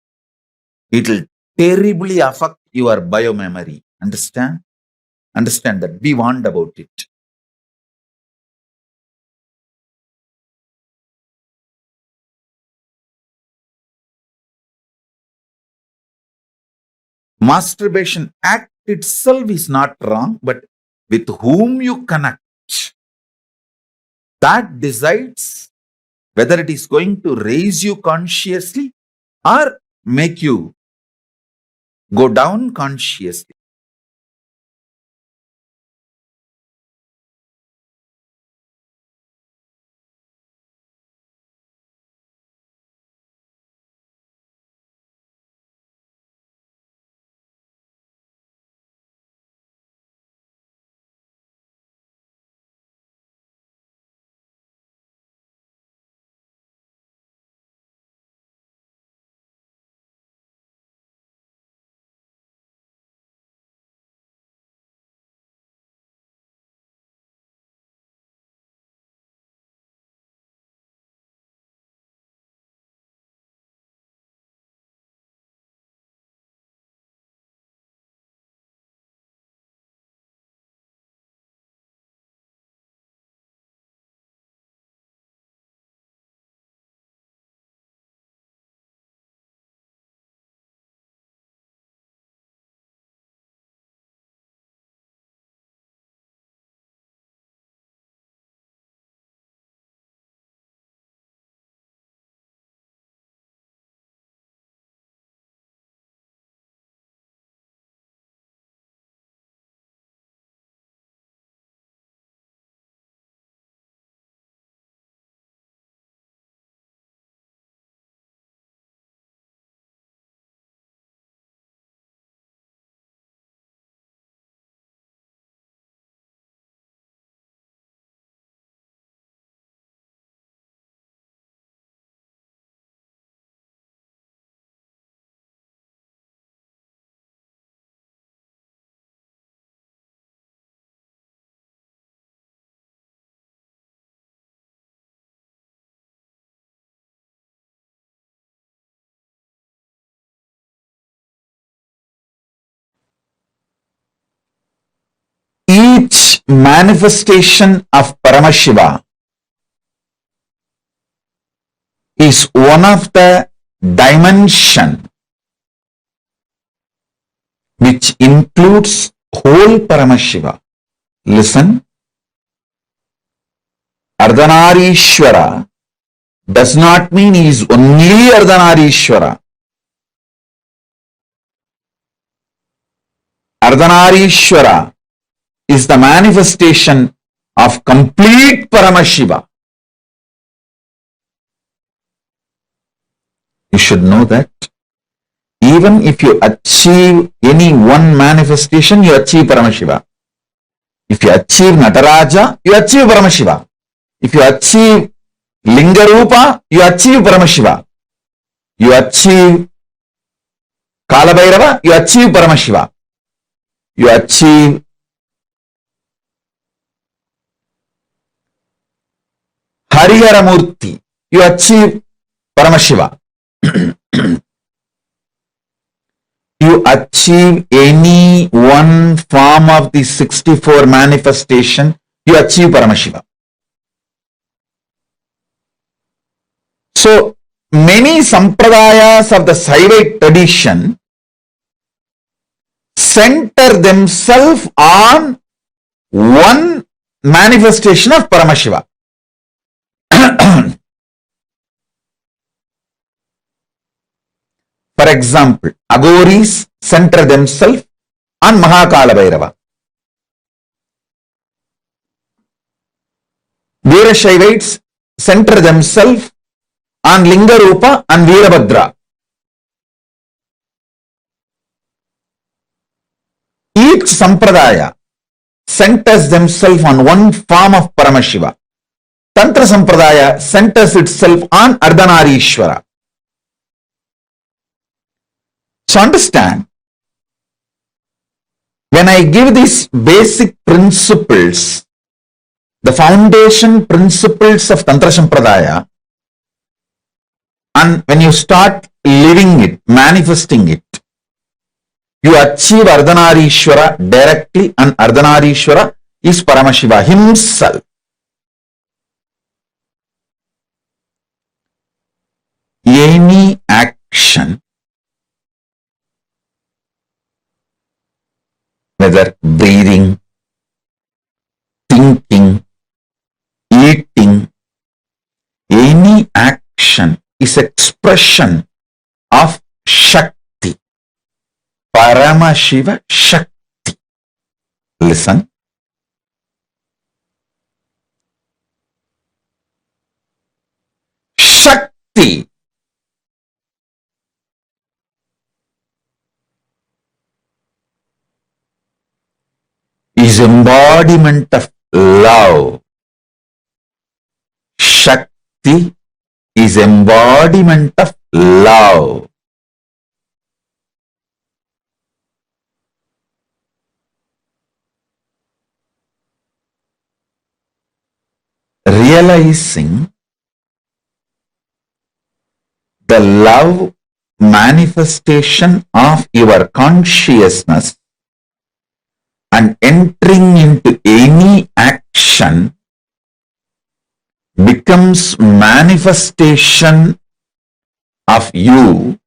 it will terribly affect your biomemory. Understand? Understand that. Be warned about it. Masturbation act itself is not wrong, but with whom you connect, that decides whether it is going to raise you consciously or make you go down consciously. Each manifestation of Paramashiva is one of the dimension which includes whole Paramashiva. Listen, Ardhanarishwara does not mean he is only Ardhanarishwara. Ardhanarishwara is the manifestation of complete Paramashiva. You should know that. Even if you achieve any one manifestation, you achieve Paramashiva. If you achieve Nataraja, you achieve Paramashiva. If you achieve Lingarupa, you achieve Paramashiva. You achieve Kalabhairava, you achieve Paramashiva. You achieve Hariharamurti, you achieve Paramashiva. You achieve any one form of the 64 manifestation, you achieve Paramashiva. So, many sampradayas of the Saivite tradition center themselves on one manifestation of Paramashiva. For example, Agoris center themselves on Mahakala Bhairava. Veerashaivites center themselves on Lingarupa and Veerabhadra. Each Sampradaya centers themselves on one form of Paramashiva. Tantra Sampradaya centers itself on Ardhanarishwara. So understand, when I give these basic principles, the foundation principles of Tantra Sampradaya, and when you start living it, manifesting it, you achieve Ardhanarishwara directly, and Ardhanarishwara is Paramashiva himself. Any action, whether breathing, thinking, eating, any action is expression of Shakti. Paramashiva Shakti. Listen. Shakti is embodiment of love. Shakti is embodiment of love. Realizing the love manifestation of your consciousness and entering into any action becomes manifestation of you,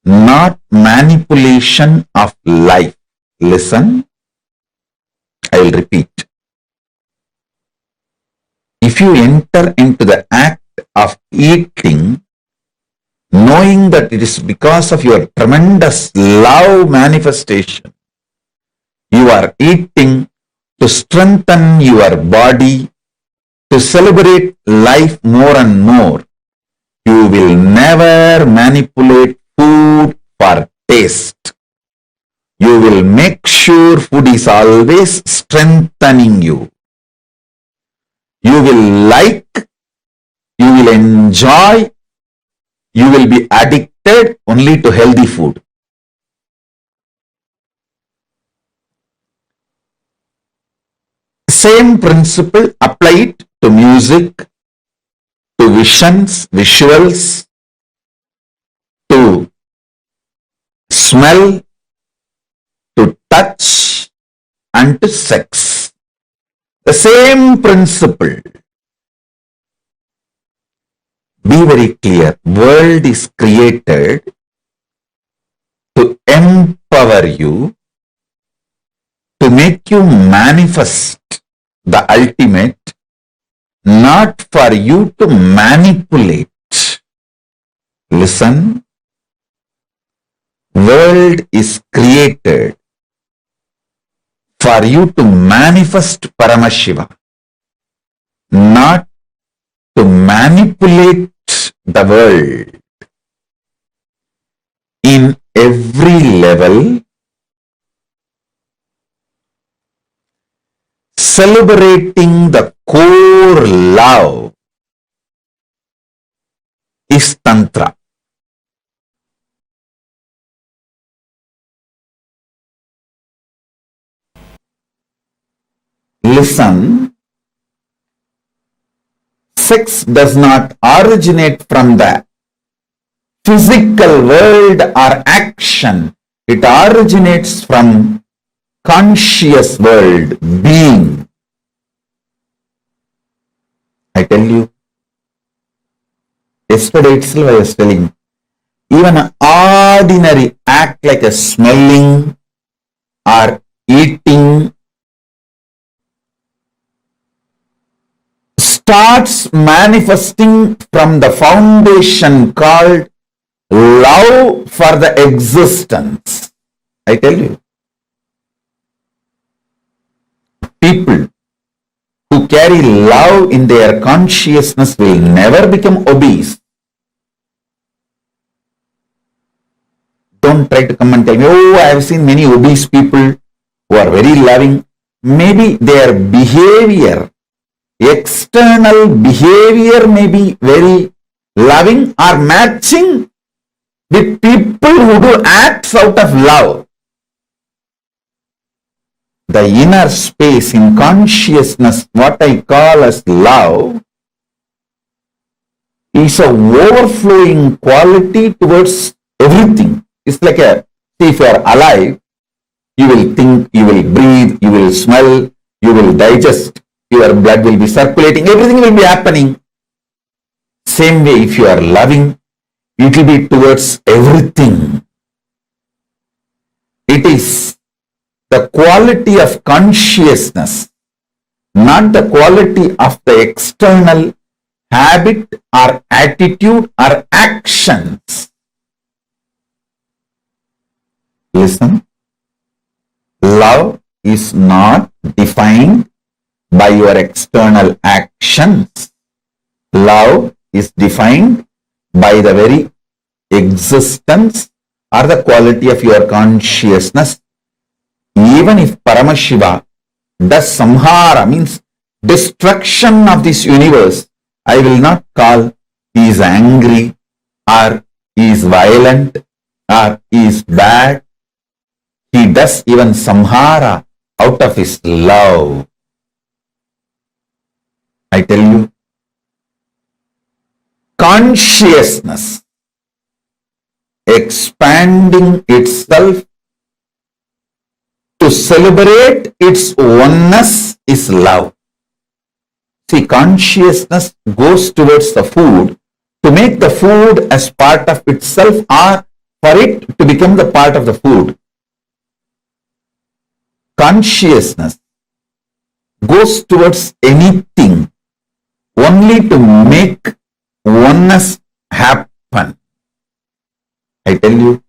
not manipulation of life. Listen, I will repeat. If you enter into the act of eating, knowing that it is because of your tremendous love manifestation, you are eating to strengthen your body, to celebrate life more and more. You will never manipulate food for taste. You will make sure food is always strengthening you. You will like, you will enjoy, you will be addicted only to healthy food. Same principle, apply it to music, to visions, visuals, to smell, to touch, and to sex. The same principle. Be very clear. World is created to empower you, to make you manifest the ultimate, not for you to manipulate. Listen. World is created for you to manifest Paramashiva, not to manipulate the world. In every level, celebrating the core love is Tantra. Listen, sex does not originate from the physical world or action. It originates from conscious world, being. I tell you, yesterday itself I was telling, even an ordinary act like a smelling or eating starts manifesting from the foundation called love for the existence. I tell you, people who carry love in their consciousness will never become obese. Don't try to come and tell me, oh, I have seen many obese people who are very loving. Maybe their behavior, external behavior may be very loving or matching with people who do acts out of love. The inner space in consciousness, what I call as love, is a overflowing quality towards everything. It's like if you are alive, you will think, you will breathe, you will smell, you will digest, your blood will be circulating, everything will be happening. Same way, if you are loving, it will be towards everything. It is the quality of consciousness, not the quality of the external habit or attitude or actions. Listen, love is not defined by your external actions. Love is defined by the very existence or the quality of your consciousness. Even if Paramashiva does samhara, means destruction of this universe, I will not call he is angry or he is violent or he is bad. He does even samhara out of his love. I tell you, consciousness expanding itself to celebrate its oneness is love. See, consciousness goes towards the food to make the food as part of itself or for it to become the part of the food. Consciousness goes towards anything only to make oneness happen. I tell you,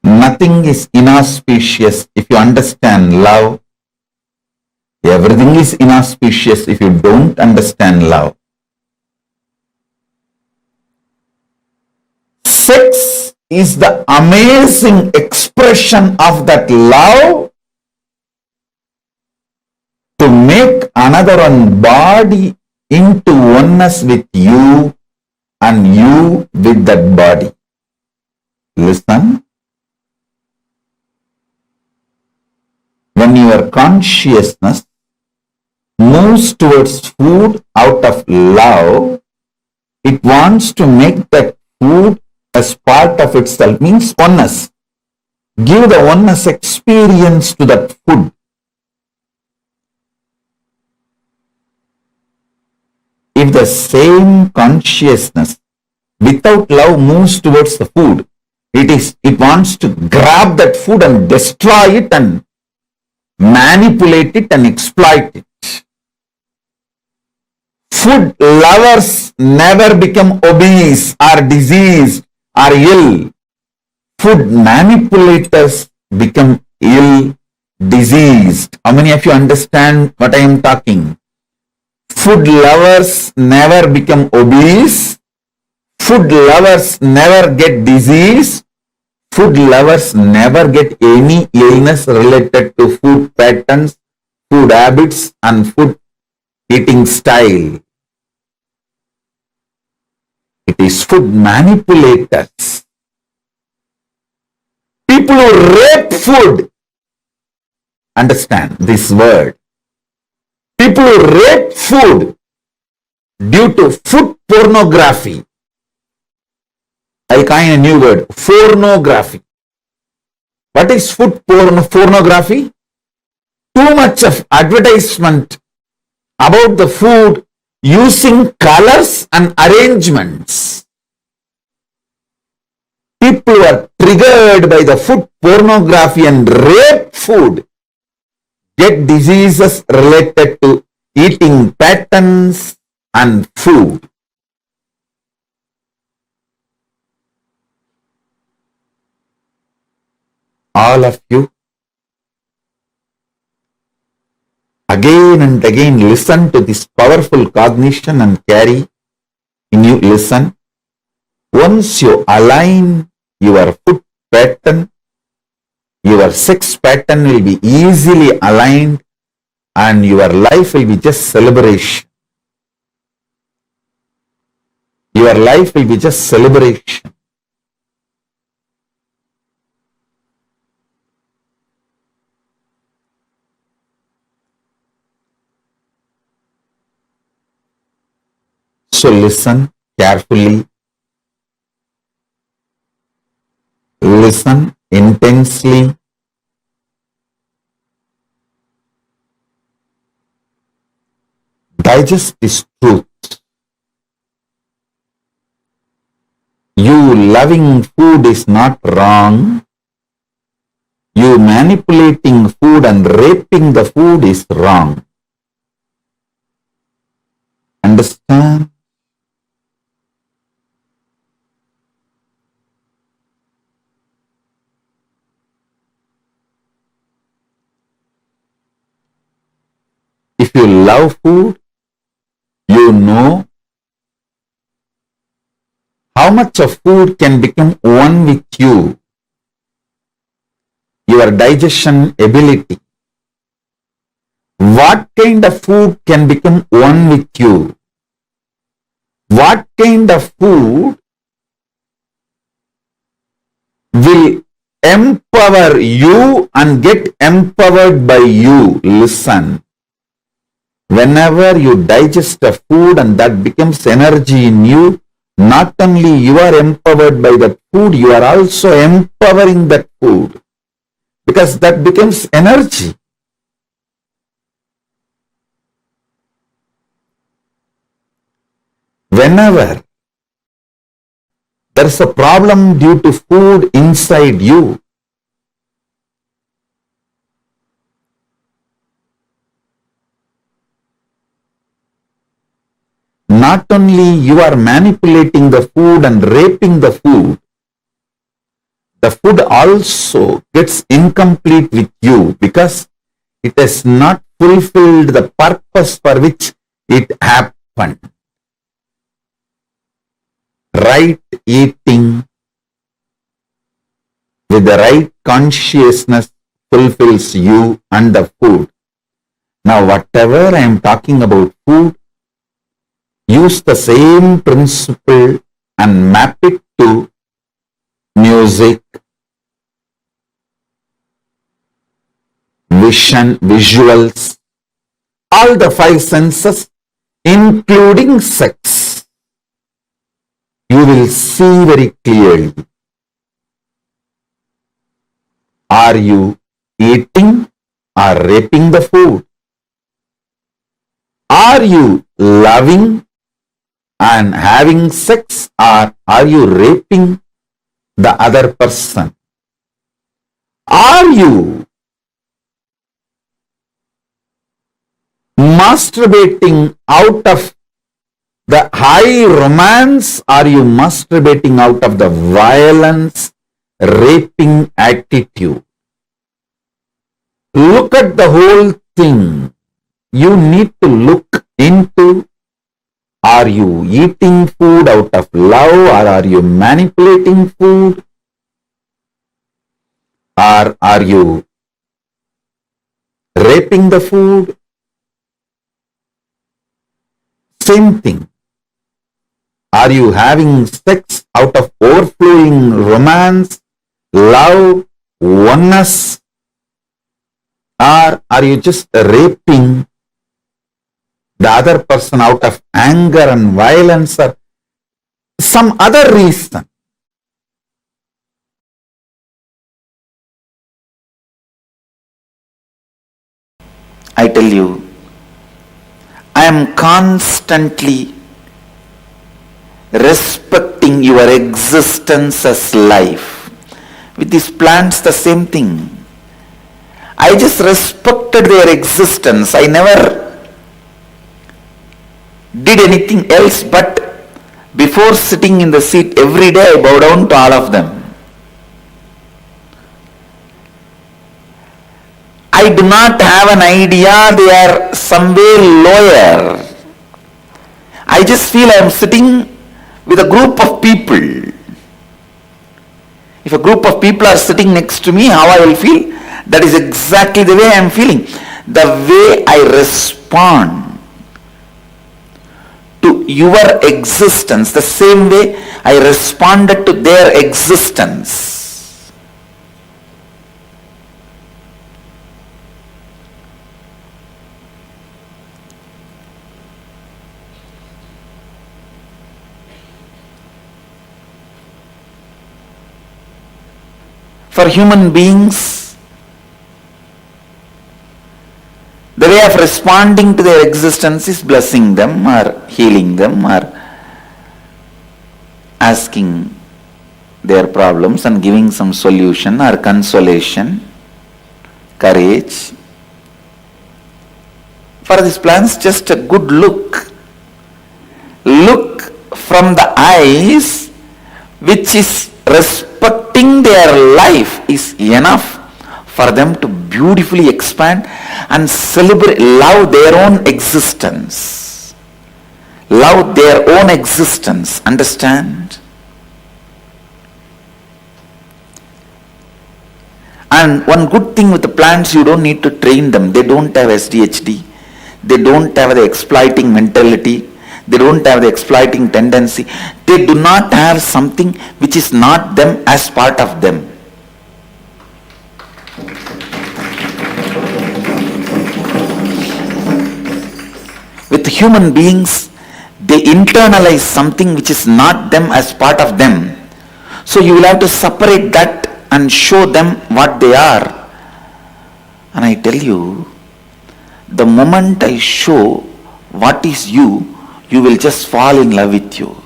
nothing is inauspicious if you understand love. Everything is inauspicious if you don't understand love. Sex is the amazing expression of that love to make another one body into oneness with you and you with that body. Listen. When your consciousness moves towards food out of love, it wants to make that food as part of itself, means oneness. Give the oneness experience to that food. If the same consciousness without love moves towards the food, it wants to grab that food and destroy it and manipulate it and exploit it. Food lovers never become obese or diseased or ill. Food manipulators become ill, diseased. How many of you understand what I am talking? Food lovers never become obese. Food lovers never get disease. Food lovers never get any illness related to food patterns, food habits, and food eating style. It is food manipulators. People who rape food. Understand this word. People who rape food due to food pornography. I'll coin a new word, pornography. What is food pornography? Too much of advertisement about the food using colors and arrangements. People are triggered by the food pornography and rape food get diseases related to eating patterns and food. All of you, again and again listen to this powerful cognition and carry in you, listen. Once you align your food pattern, your sex pattern will be easily aligned and your life will be just celebration. Your life will be just celebration. So listen carefully. Listen intensely. Digest this truth. You loving food is not wrong. You manipulating food and raping the food is wrong. Understand? If you love food, you know how much of food can become one with you, your digestion ability. What kind of food can become one with you? What kind of food will empower you and get empowered by you? Listen. Whenever you digest a food and that becomes energy in you, not only you are empowered by that food, you are also empowering that food because that becomes energy. Whenever there is a problem due to food inside you, not only you are manipulating the food and raping the food also gets incomplete with you because it has not fulfilled the purpose for which it happened. Right eating with the right consciousness fulfills you and the food. Now, whatever I am talking about food, use the same principle and map it to music, vision, visuals, all the five senses, including sex. You will see very clearly. Are you eating or raping the food? Are you loving and having sex, or are you raping the other person? Are you masturbating out of the high romance? Are you masturbating out of the violence, raping attitude? Look at the whole thing. You need to look into, are you eating food out of love, or are you manipulating food? Or are you raping the food? Same thing. Are you having sex out of overflowing romance, love, oneness? Or are you just raping the other person out of anger and violence or some other reason? I tell you, I am constantly respecting your existence as life. With these plants, the same thing. I just respected their existence. I never did anything else, but before sitting in the seat every day, I bow down to all of them. I do not have an idea they are somewhere lower. I just feel I am sitting with a group of people. If a group of people are sitting next to me, how I will feel? That is exactly the way I am feeling. The way I respond to your existence, the same way I responded to their existence. For human beings, the way of responding to their existence is blessing them or healing them or asking their problems and giving some solution or consolation, courage. For these plants, just a good look. Look from the eyes which is respecting their life is enough for them to beautifully expand and celebrate, love their own existence. Love their own existence, understand? And one good thing with the plants, you don't need to train them. They don't have SDHD. They don't have the exploiting mentality. They don't have the exploiting tendency. They do not have something which is not them as part of them. With human beings, they internalize something which is not them as part of them. So you will have to separate that and show them what they are. And I tell you, the moment I show what is you, you will just fall in love with you.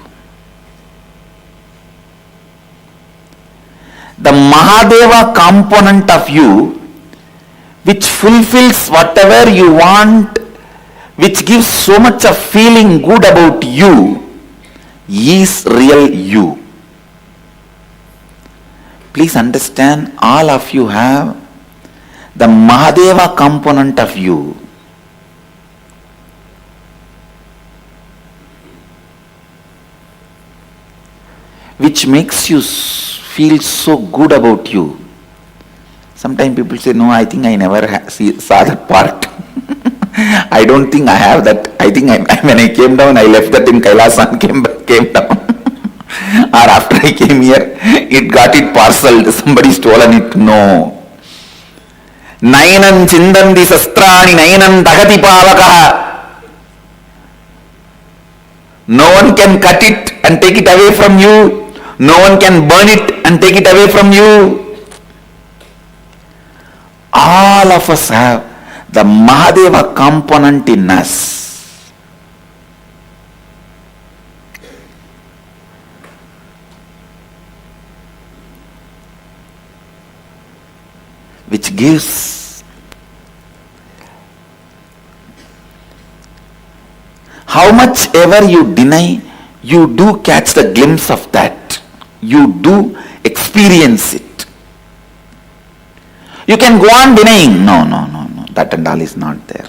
The Mahadeva component of you, which fulfills whatever you want, which gives so much of feeling good about you, is real you. Please understand, all of you have the Mahadeva component of you. Which makes you feel so good about you. Sometimes people say, no, I think I never saw that part. I don't think I have that. I think when I came down, I left that in Kailasa and came down. Or after I came here, it got it parceled. Somebody stolen it. No. Nayanam chindandi sastrani nayanam dagati pavakaha. No one can cut it and take it away from you. No one can burn it and take it away from you. All of us have the Mahadeva component in us. Which gives, how much ever you deny, you do catch the glimpse of that. You do experience it. You can go on denying. No. That and all is not there.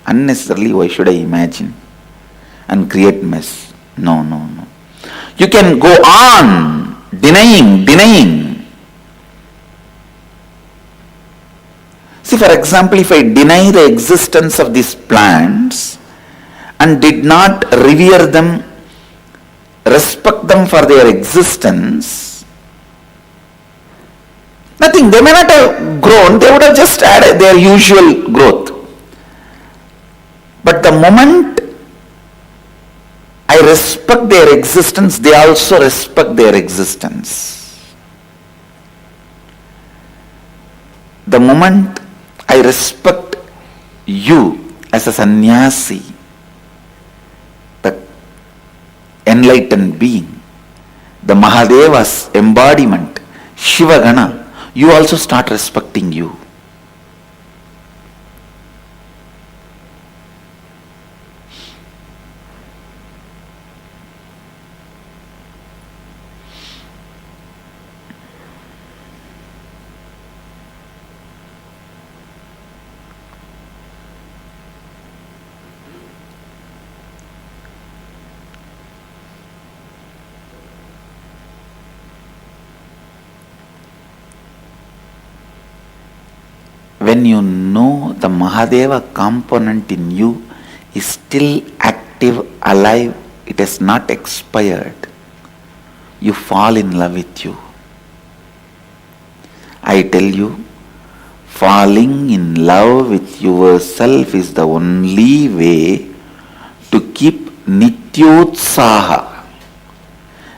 Unnecessarily, why should I imagine and create mess? No. You can go on denying. See, for example, if I deny the existence of these plants and did not revere them, respect them for their existence, nothing. They may not have grown, they would have just had their usual growth. But the moment I respect their existence, they also respect their existence. The moment I respect you as a sannyasi, the enlightened being, the Mahadeva's embodiment, Shiva Gana, you also start respecting you. when you know the Mahadeva component in you is still active, alive, it has not expired, you fall in love with you. I tell you, falling in love with yourself is the only way to keep Nityotsaha,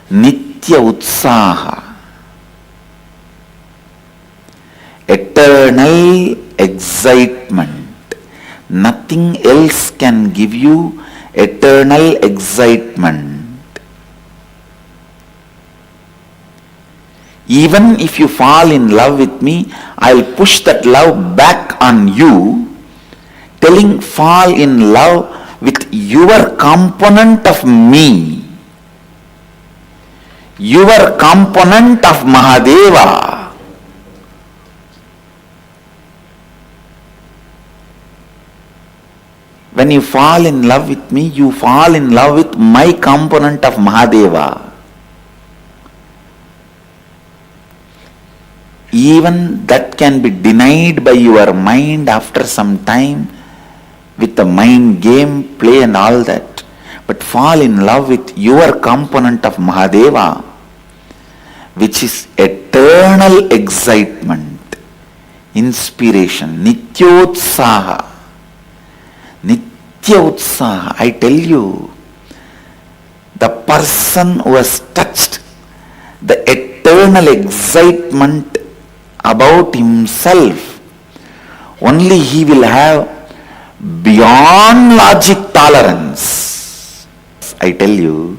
Nitya Utsaha, eternal excitement. Nothing else can give you eternal excitement. Even if you fall in love with me, I'll push that love back on you, telling fall in love with your component of me, your component of Mahadeva. When you fall in love with me, you fall in love with my component of Mahadeva. Even that can be denied by your mind after some time with the mind game, play and all that. But fall in love with your component of Mahadeva, which is eternal excitement, inspiration, Nityotsaha. Nitya Utsaha. I tell you, the person who has touched the eternal excitement about himself, only he will have beyond logic tolerance. I tell you,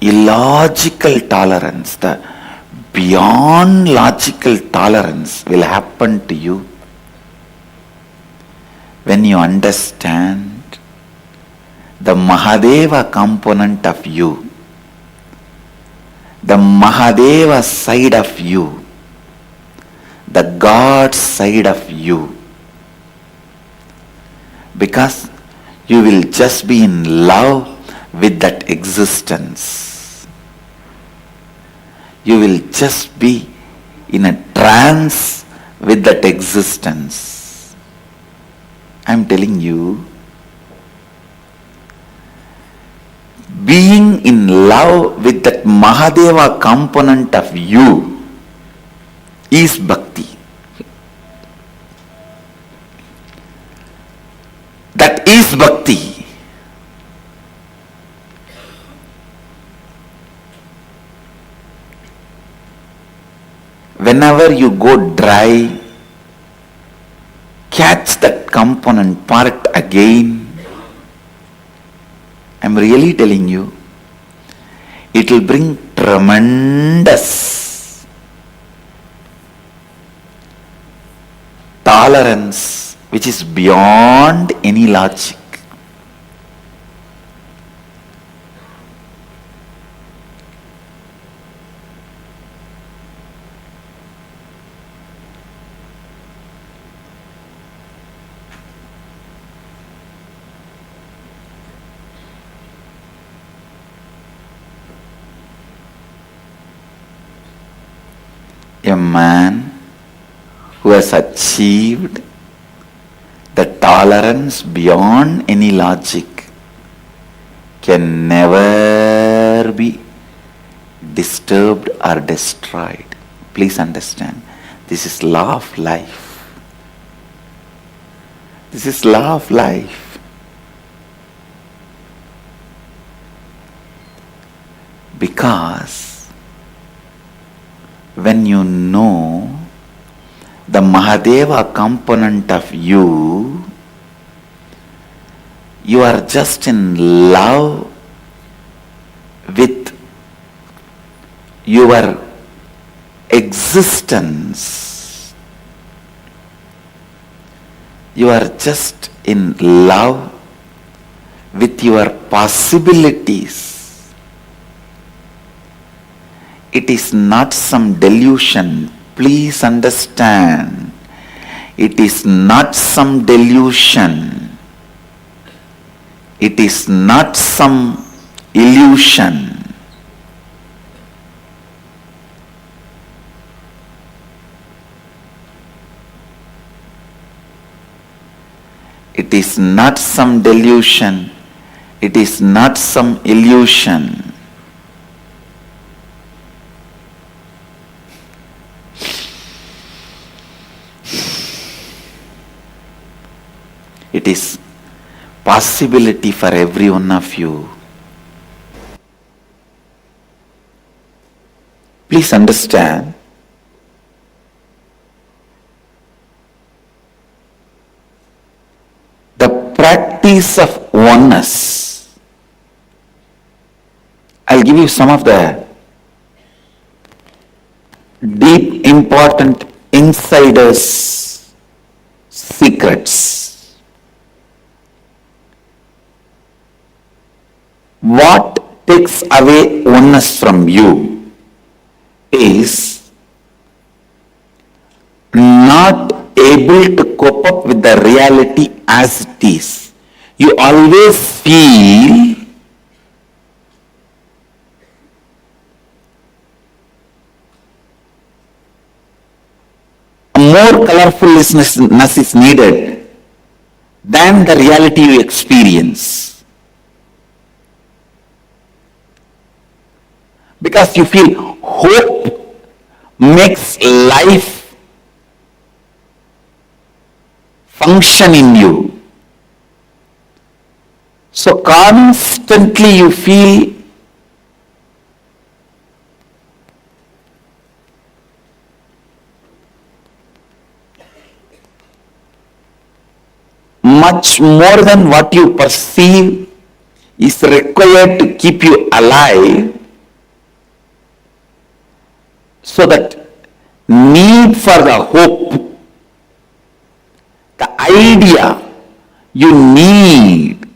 illogical tolerance, the beyond logical tolerance will happen to you when you understand the Mahadeva component of you, the Mahadeva side of you, the God side of you. Because you will just be in love with that existence. You will just be in a trance with that existence. I am telling you, being in love with that Mahadeva component of you is bhakti. That is bhakti. Whenever you go dry, catch that component part again. I'm really telling you, it will bring tremendous tolerance which is beyond any logic. A man who has achieved the tolerance beyond any logic can never be disturbed or destroyed. Please understand, this is law of life. This is law of life. Because when you know the Mahadeva component of you, you are just in love with your existence. You are just in love with your possibilities. It is not some delusion. Please understand. It is not some delusion. It is not some illusion. It is not some delusion. It is not some illusion. It is possibility for every one of you. Please understand, the practice of oneness. I'll give you some of the deep, important insiders' secrets. What takes away oneness from you is not able to cope up with the reality as it is. You always feel more colorfulness is needed than the reality you experience. Because you feel hope makes life function in you. So constantly you feel much more than what you perceive is required to keep you alive. So that need for the hope, the idea, you need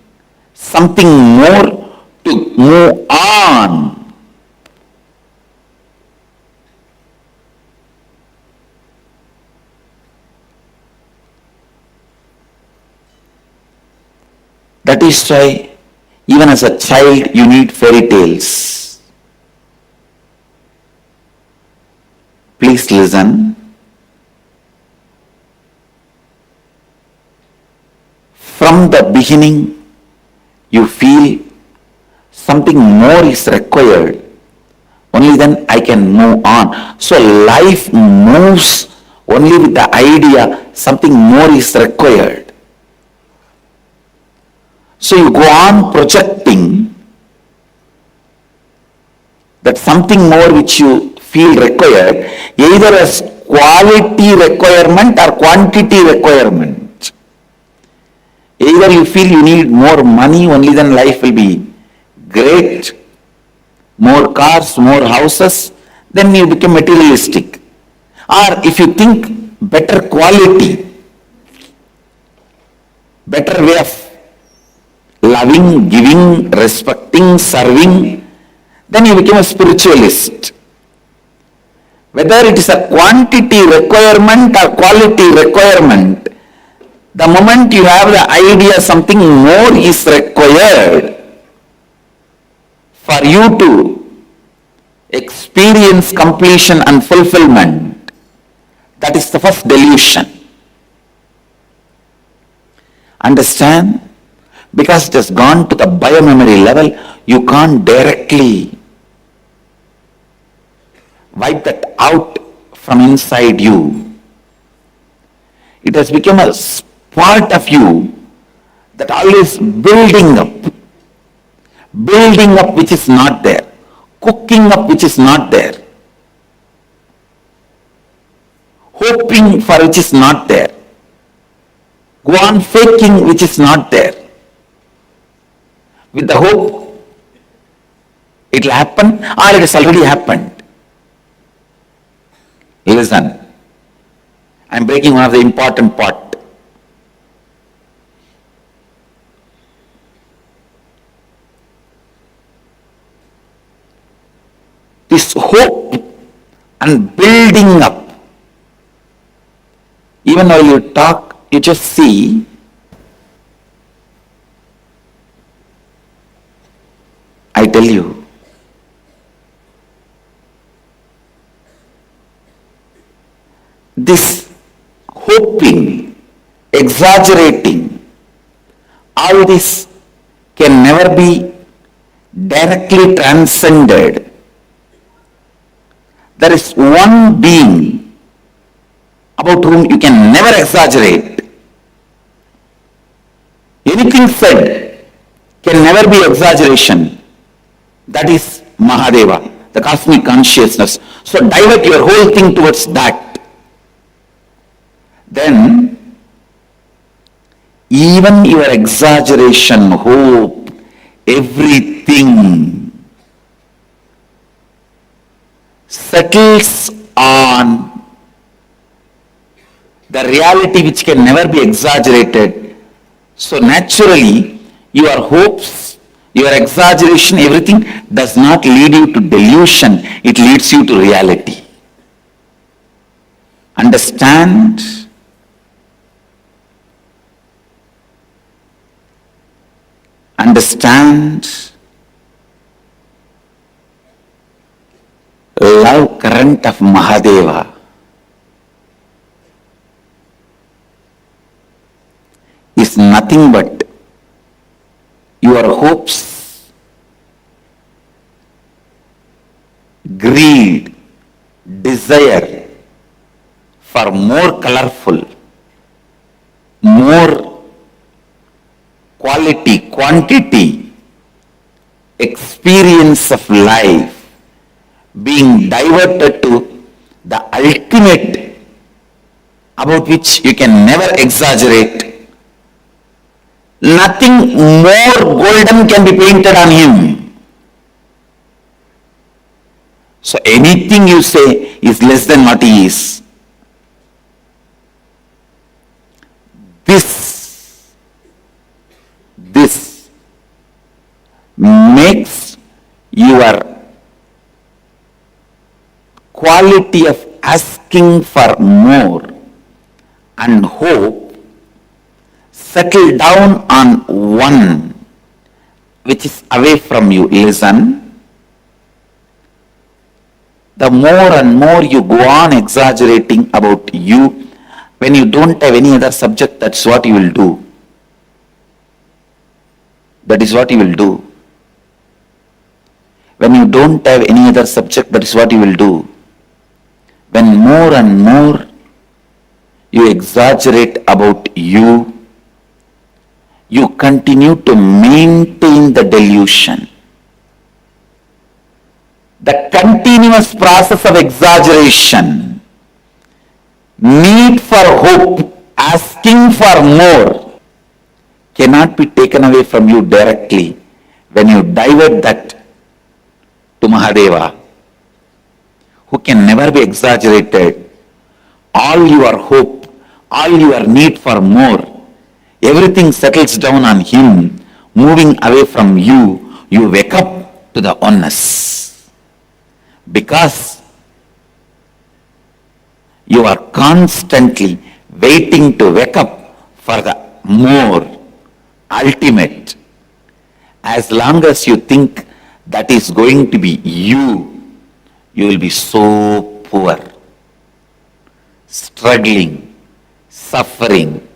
something more to move on. That is why even as a child you need fairy tales. Please listen. From the beginning, you feel something more is required. Only then I can move on. So life moves only with the idea something more is required. So you go on projecting that something more which you feel required, either as quality requirement or quantity requirement. Either you feel you need more money, only then life will be great, more cars, more houses, then you become materialistic. Or if you think better quality, better way of loving, giving, respecting, serving, then you become a spiritualist. Whether it is a quantity requirement or quality requirement, the moment you have the idea something more is required for you to experience completion and fulfillment, that is the first delusion. Understand? Because it has gone to the biomemory level, you can't directly wipe that out from inside you. It has become a part of you that always building up which is not there, cooking up which is not there, hoping for which is not there, go on faking which is not there. With the hope it will happen or it has already happened. Listen, I am breaking one of the important part. This hope and building up, even while you talk, you just see I tell you, this hoping, exaggerating, all this can never be directly transcended. There is one being about whom you can never exaggerate. Anything said can never be exaggeration. That is Mahadeva, the cosmic consciousness. So divert your whole thing towards that. Then, even your exaggeration, hope, everything settles on the reality which can never be exaggerated. So naturally, your hopes, your exaggeration, everything does not lead you to delusion. It leads you to reality. Understand? Understand? Love current of Mahadeva is nothing but your hopes, greed, desire for more colorful, more quality, quantity, experience of life being diverted to the ultimate about which you can never exaggerate. Nothing more golden can be painted on him. So anything you say is less than what he is. This makes your quality of asking for more and hope settle down on one which is away from you. Listen, the more and more you go on exaggerating about you, when you don't have any other subject, that's what you will do. That is what you will do. When you don't have any other subject, that is what you will do. When more and more you exaggerate about you, you continue to maintain the delusion. The continuous process of exaggeration, need for hope, asking for more, cannot be taken away from you directly when you divert that to Mahadeva, who can never be exaggerated. All your hope, all your need for more, everything settles down on him, moving away from you. You wake up to the oneness. Because you are constantly waiting to wake up for the more ultimate. As long as you think that is going to be you will be so poor, struggling, suffering.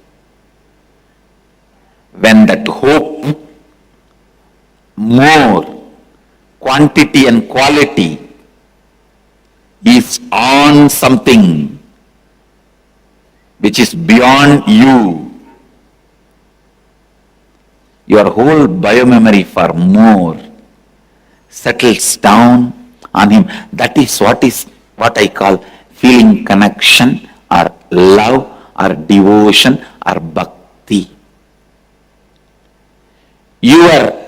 When that hope, more quantity and quality is on something which is beyond you, your whole biomemory for more settles down on him. That is what I call feeling connection or love or devotion or bhakti. Your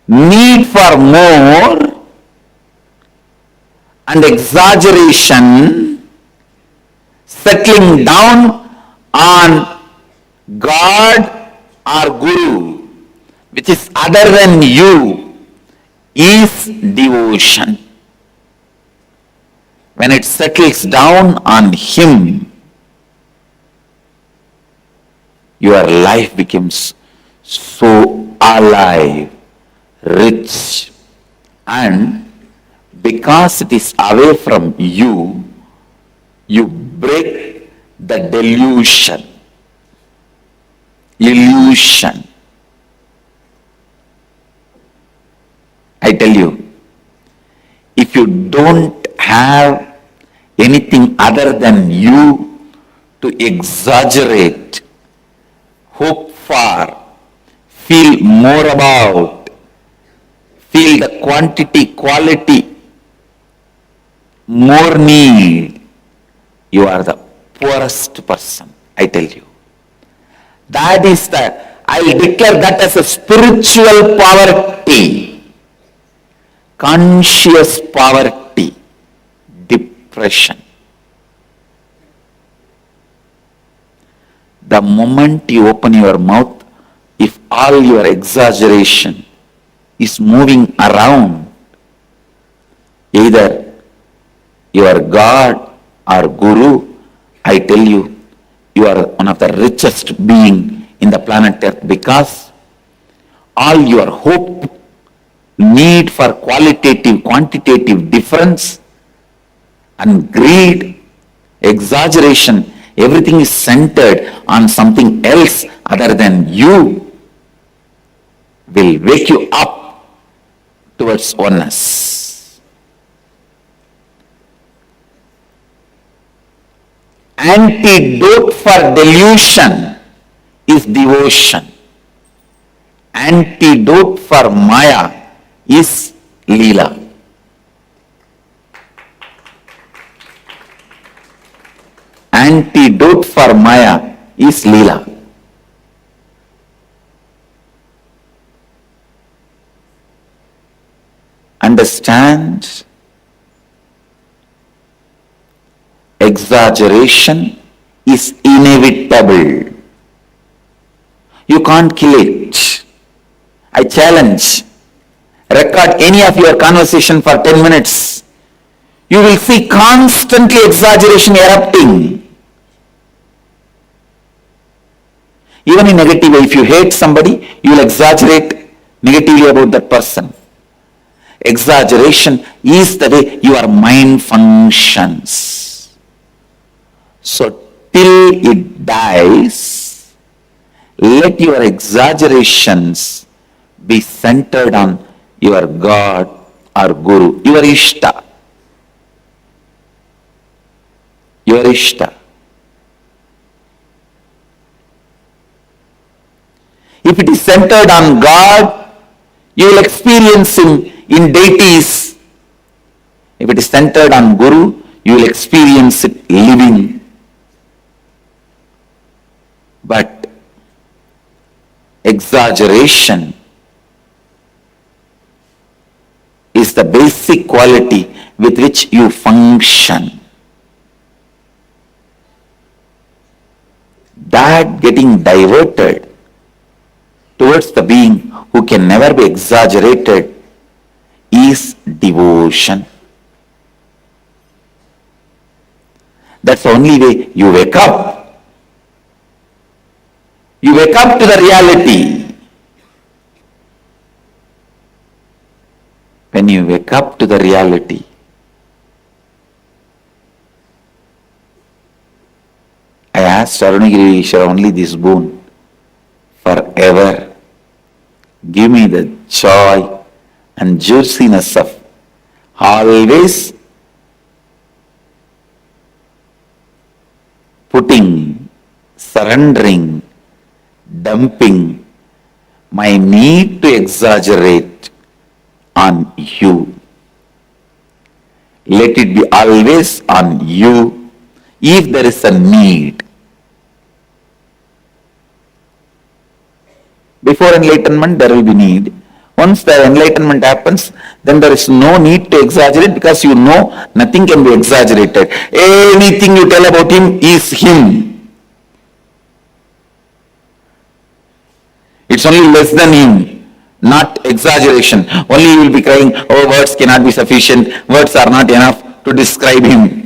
need for more and exaggeration settling down on God or Guru, which is other than you, is devotion. When it settles down on him, your life becomes so alive, rich, and because it is away from you, you break the delusion. illusion. I tell you, if you don't have anything other than you to exaggerate, hope for, feel more about, feel the quantity, quality, more need, you are the poorest person, I tell you. That is I will declare that as a spiritual poverty, conscious poverty, depression. The moment you open your mouth, if all your exaggeration is moving around, either your God or Guru, I tell you, you are one of the richest being in the planet Earth, because all your hope, need for qualitative, quantitative difference, and greed, exaggeration, everything is centered on something else other than you, will wake you up towards oneness. Antidote for delusion is devotion. Antidote for Maya is Leela. Antidote for Maya is Leela. Understand? Exaggeration is inevitable. You can't kill it. I challenge. Record any of your conversation for 10 minutes. You will see constantly exaggeration erupting. Even in negative way, if you hate somebody, you will exaggerate negatively about that person. Exaggeration is the way your mind functions. So till it dies, let your exaggerations be centered on your God or Guru, your Ishta. Your Ishta. If it is centered on God, you will experience Him in deities. If it is centered on Guru, you will experience it living. But exaggeration is the basic quality with which you function. That getting diverted towards the being who can never be exaggerated is devotion. That's the only way you wake up. You wake up to the reality. When you wake up to the reality, I asked Arunagiri Ishwara only this boon: forever give me the joy and juiciness of always putting, surrendering, dumping my need to exaggerate on you. Let it be always on you if there is a need. Before enlightenment, there will be need. Once the enlightenment happens, then there is no need to exaggerate, because you know nothing can be exaggerated. Anything you tell about him is him. It's only less than him, not exaggeration. Only you will be crying, oh, words cannot be sufficient, words are not enough to describe him.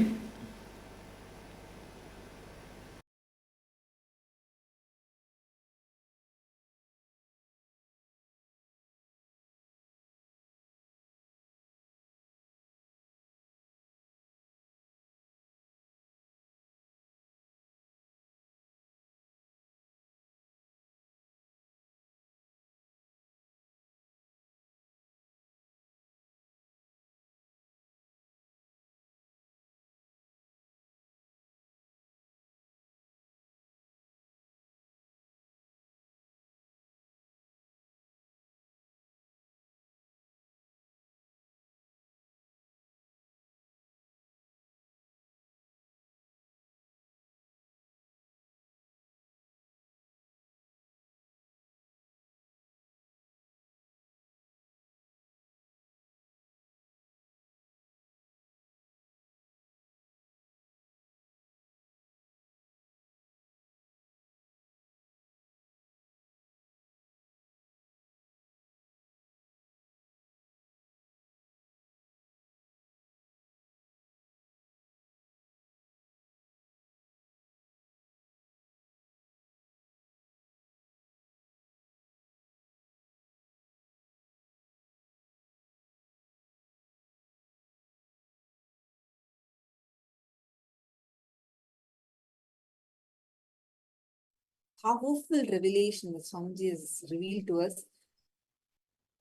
powerful revelation that Swamiji has revealed to us.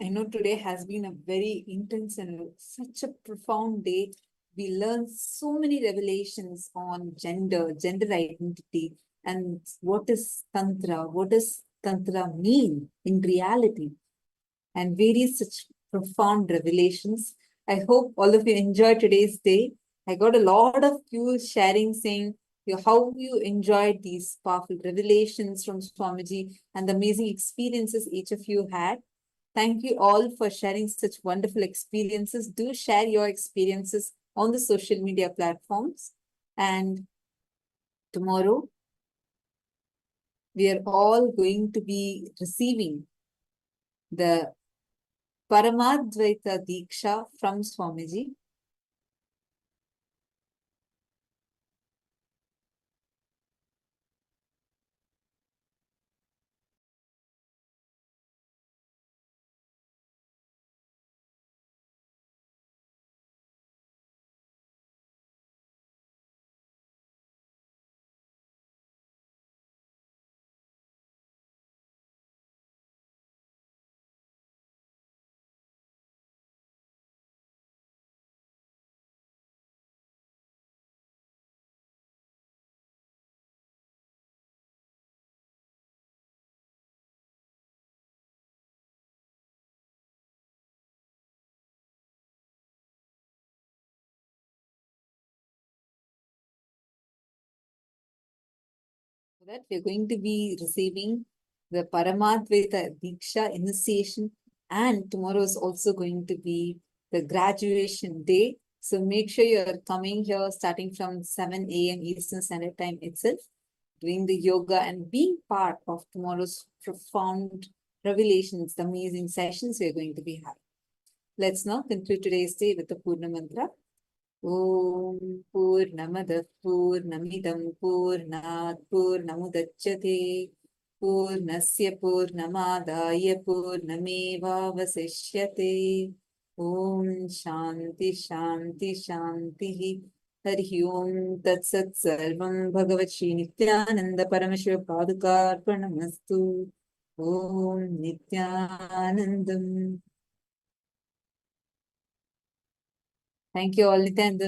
I know today has been a very intense and such a profound day. We learned so many revelations on gender, gender identity, and what is Tantra, what does Tantra mean in reality, and various such profound revelations. I hope all of you enjoyed today's day. I got a lot of you sharing saying how you enjoyed these powerful revelations from Swamiji and the amazing experiences each of you had. Thank you all for sharing such wonderful experiences. Do share your experiences on the social media platforms. And tomorrow, we are all going to be receiving the Paramadvaita Diksha from Swamiji. That we're going to be receiving the Paramadvaita Diksha initiation, and tomorrow is also going to be the graduation day. So make sure you're coming here starting from 7 a.m. Eastern Standard Time itself, doing the yoga and being part of tomorrow's profound revelations, the amazing sessions we're going to be having. Let's now conclude today's day with the Purna Mantra. Om Purnamadah Purnamidam Purnat Purnamudachyate Purnasya Purnamadaya Purnamevavasishyate. Om Shanti Shanti Shanti. Hari Om Tat Sat Sarvam Bhagavat Shri Nityananda Paramashiva Padukarpanamastu. Om Nityanandam. Thank you all, Nityananda.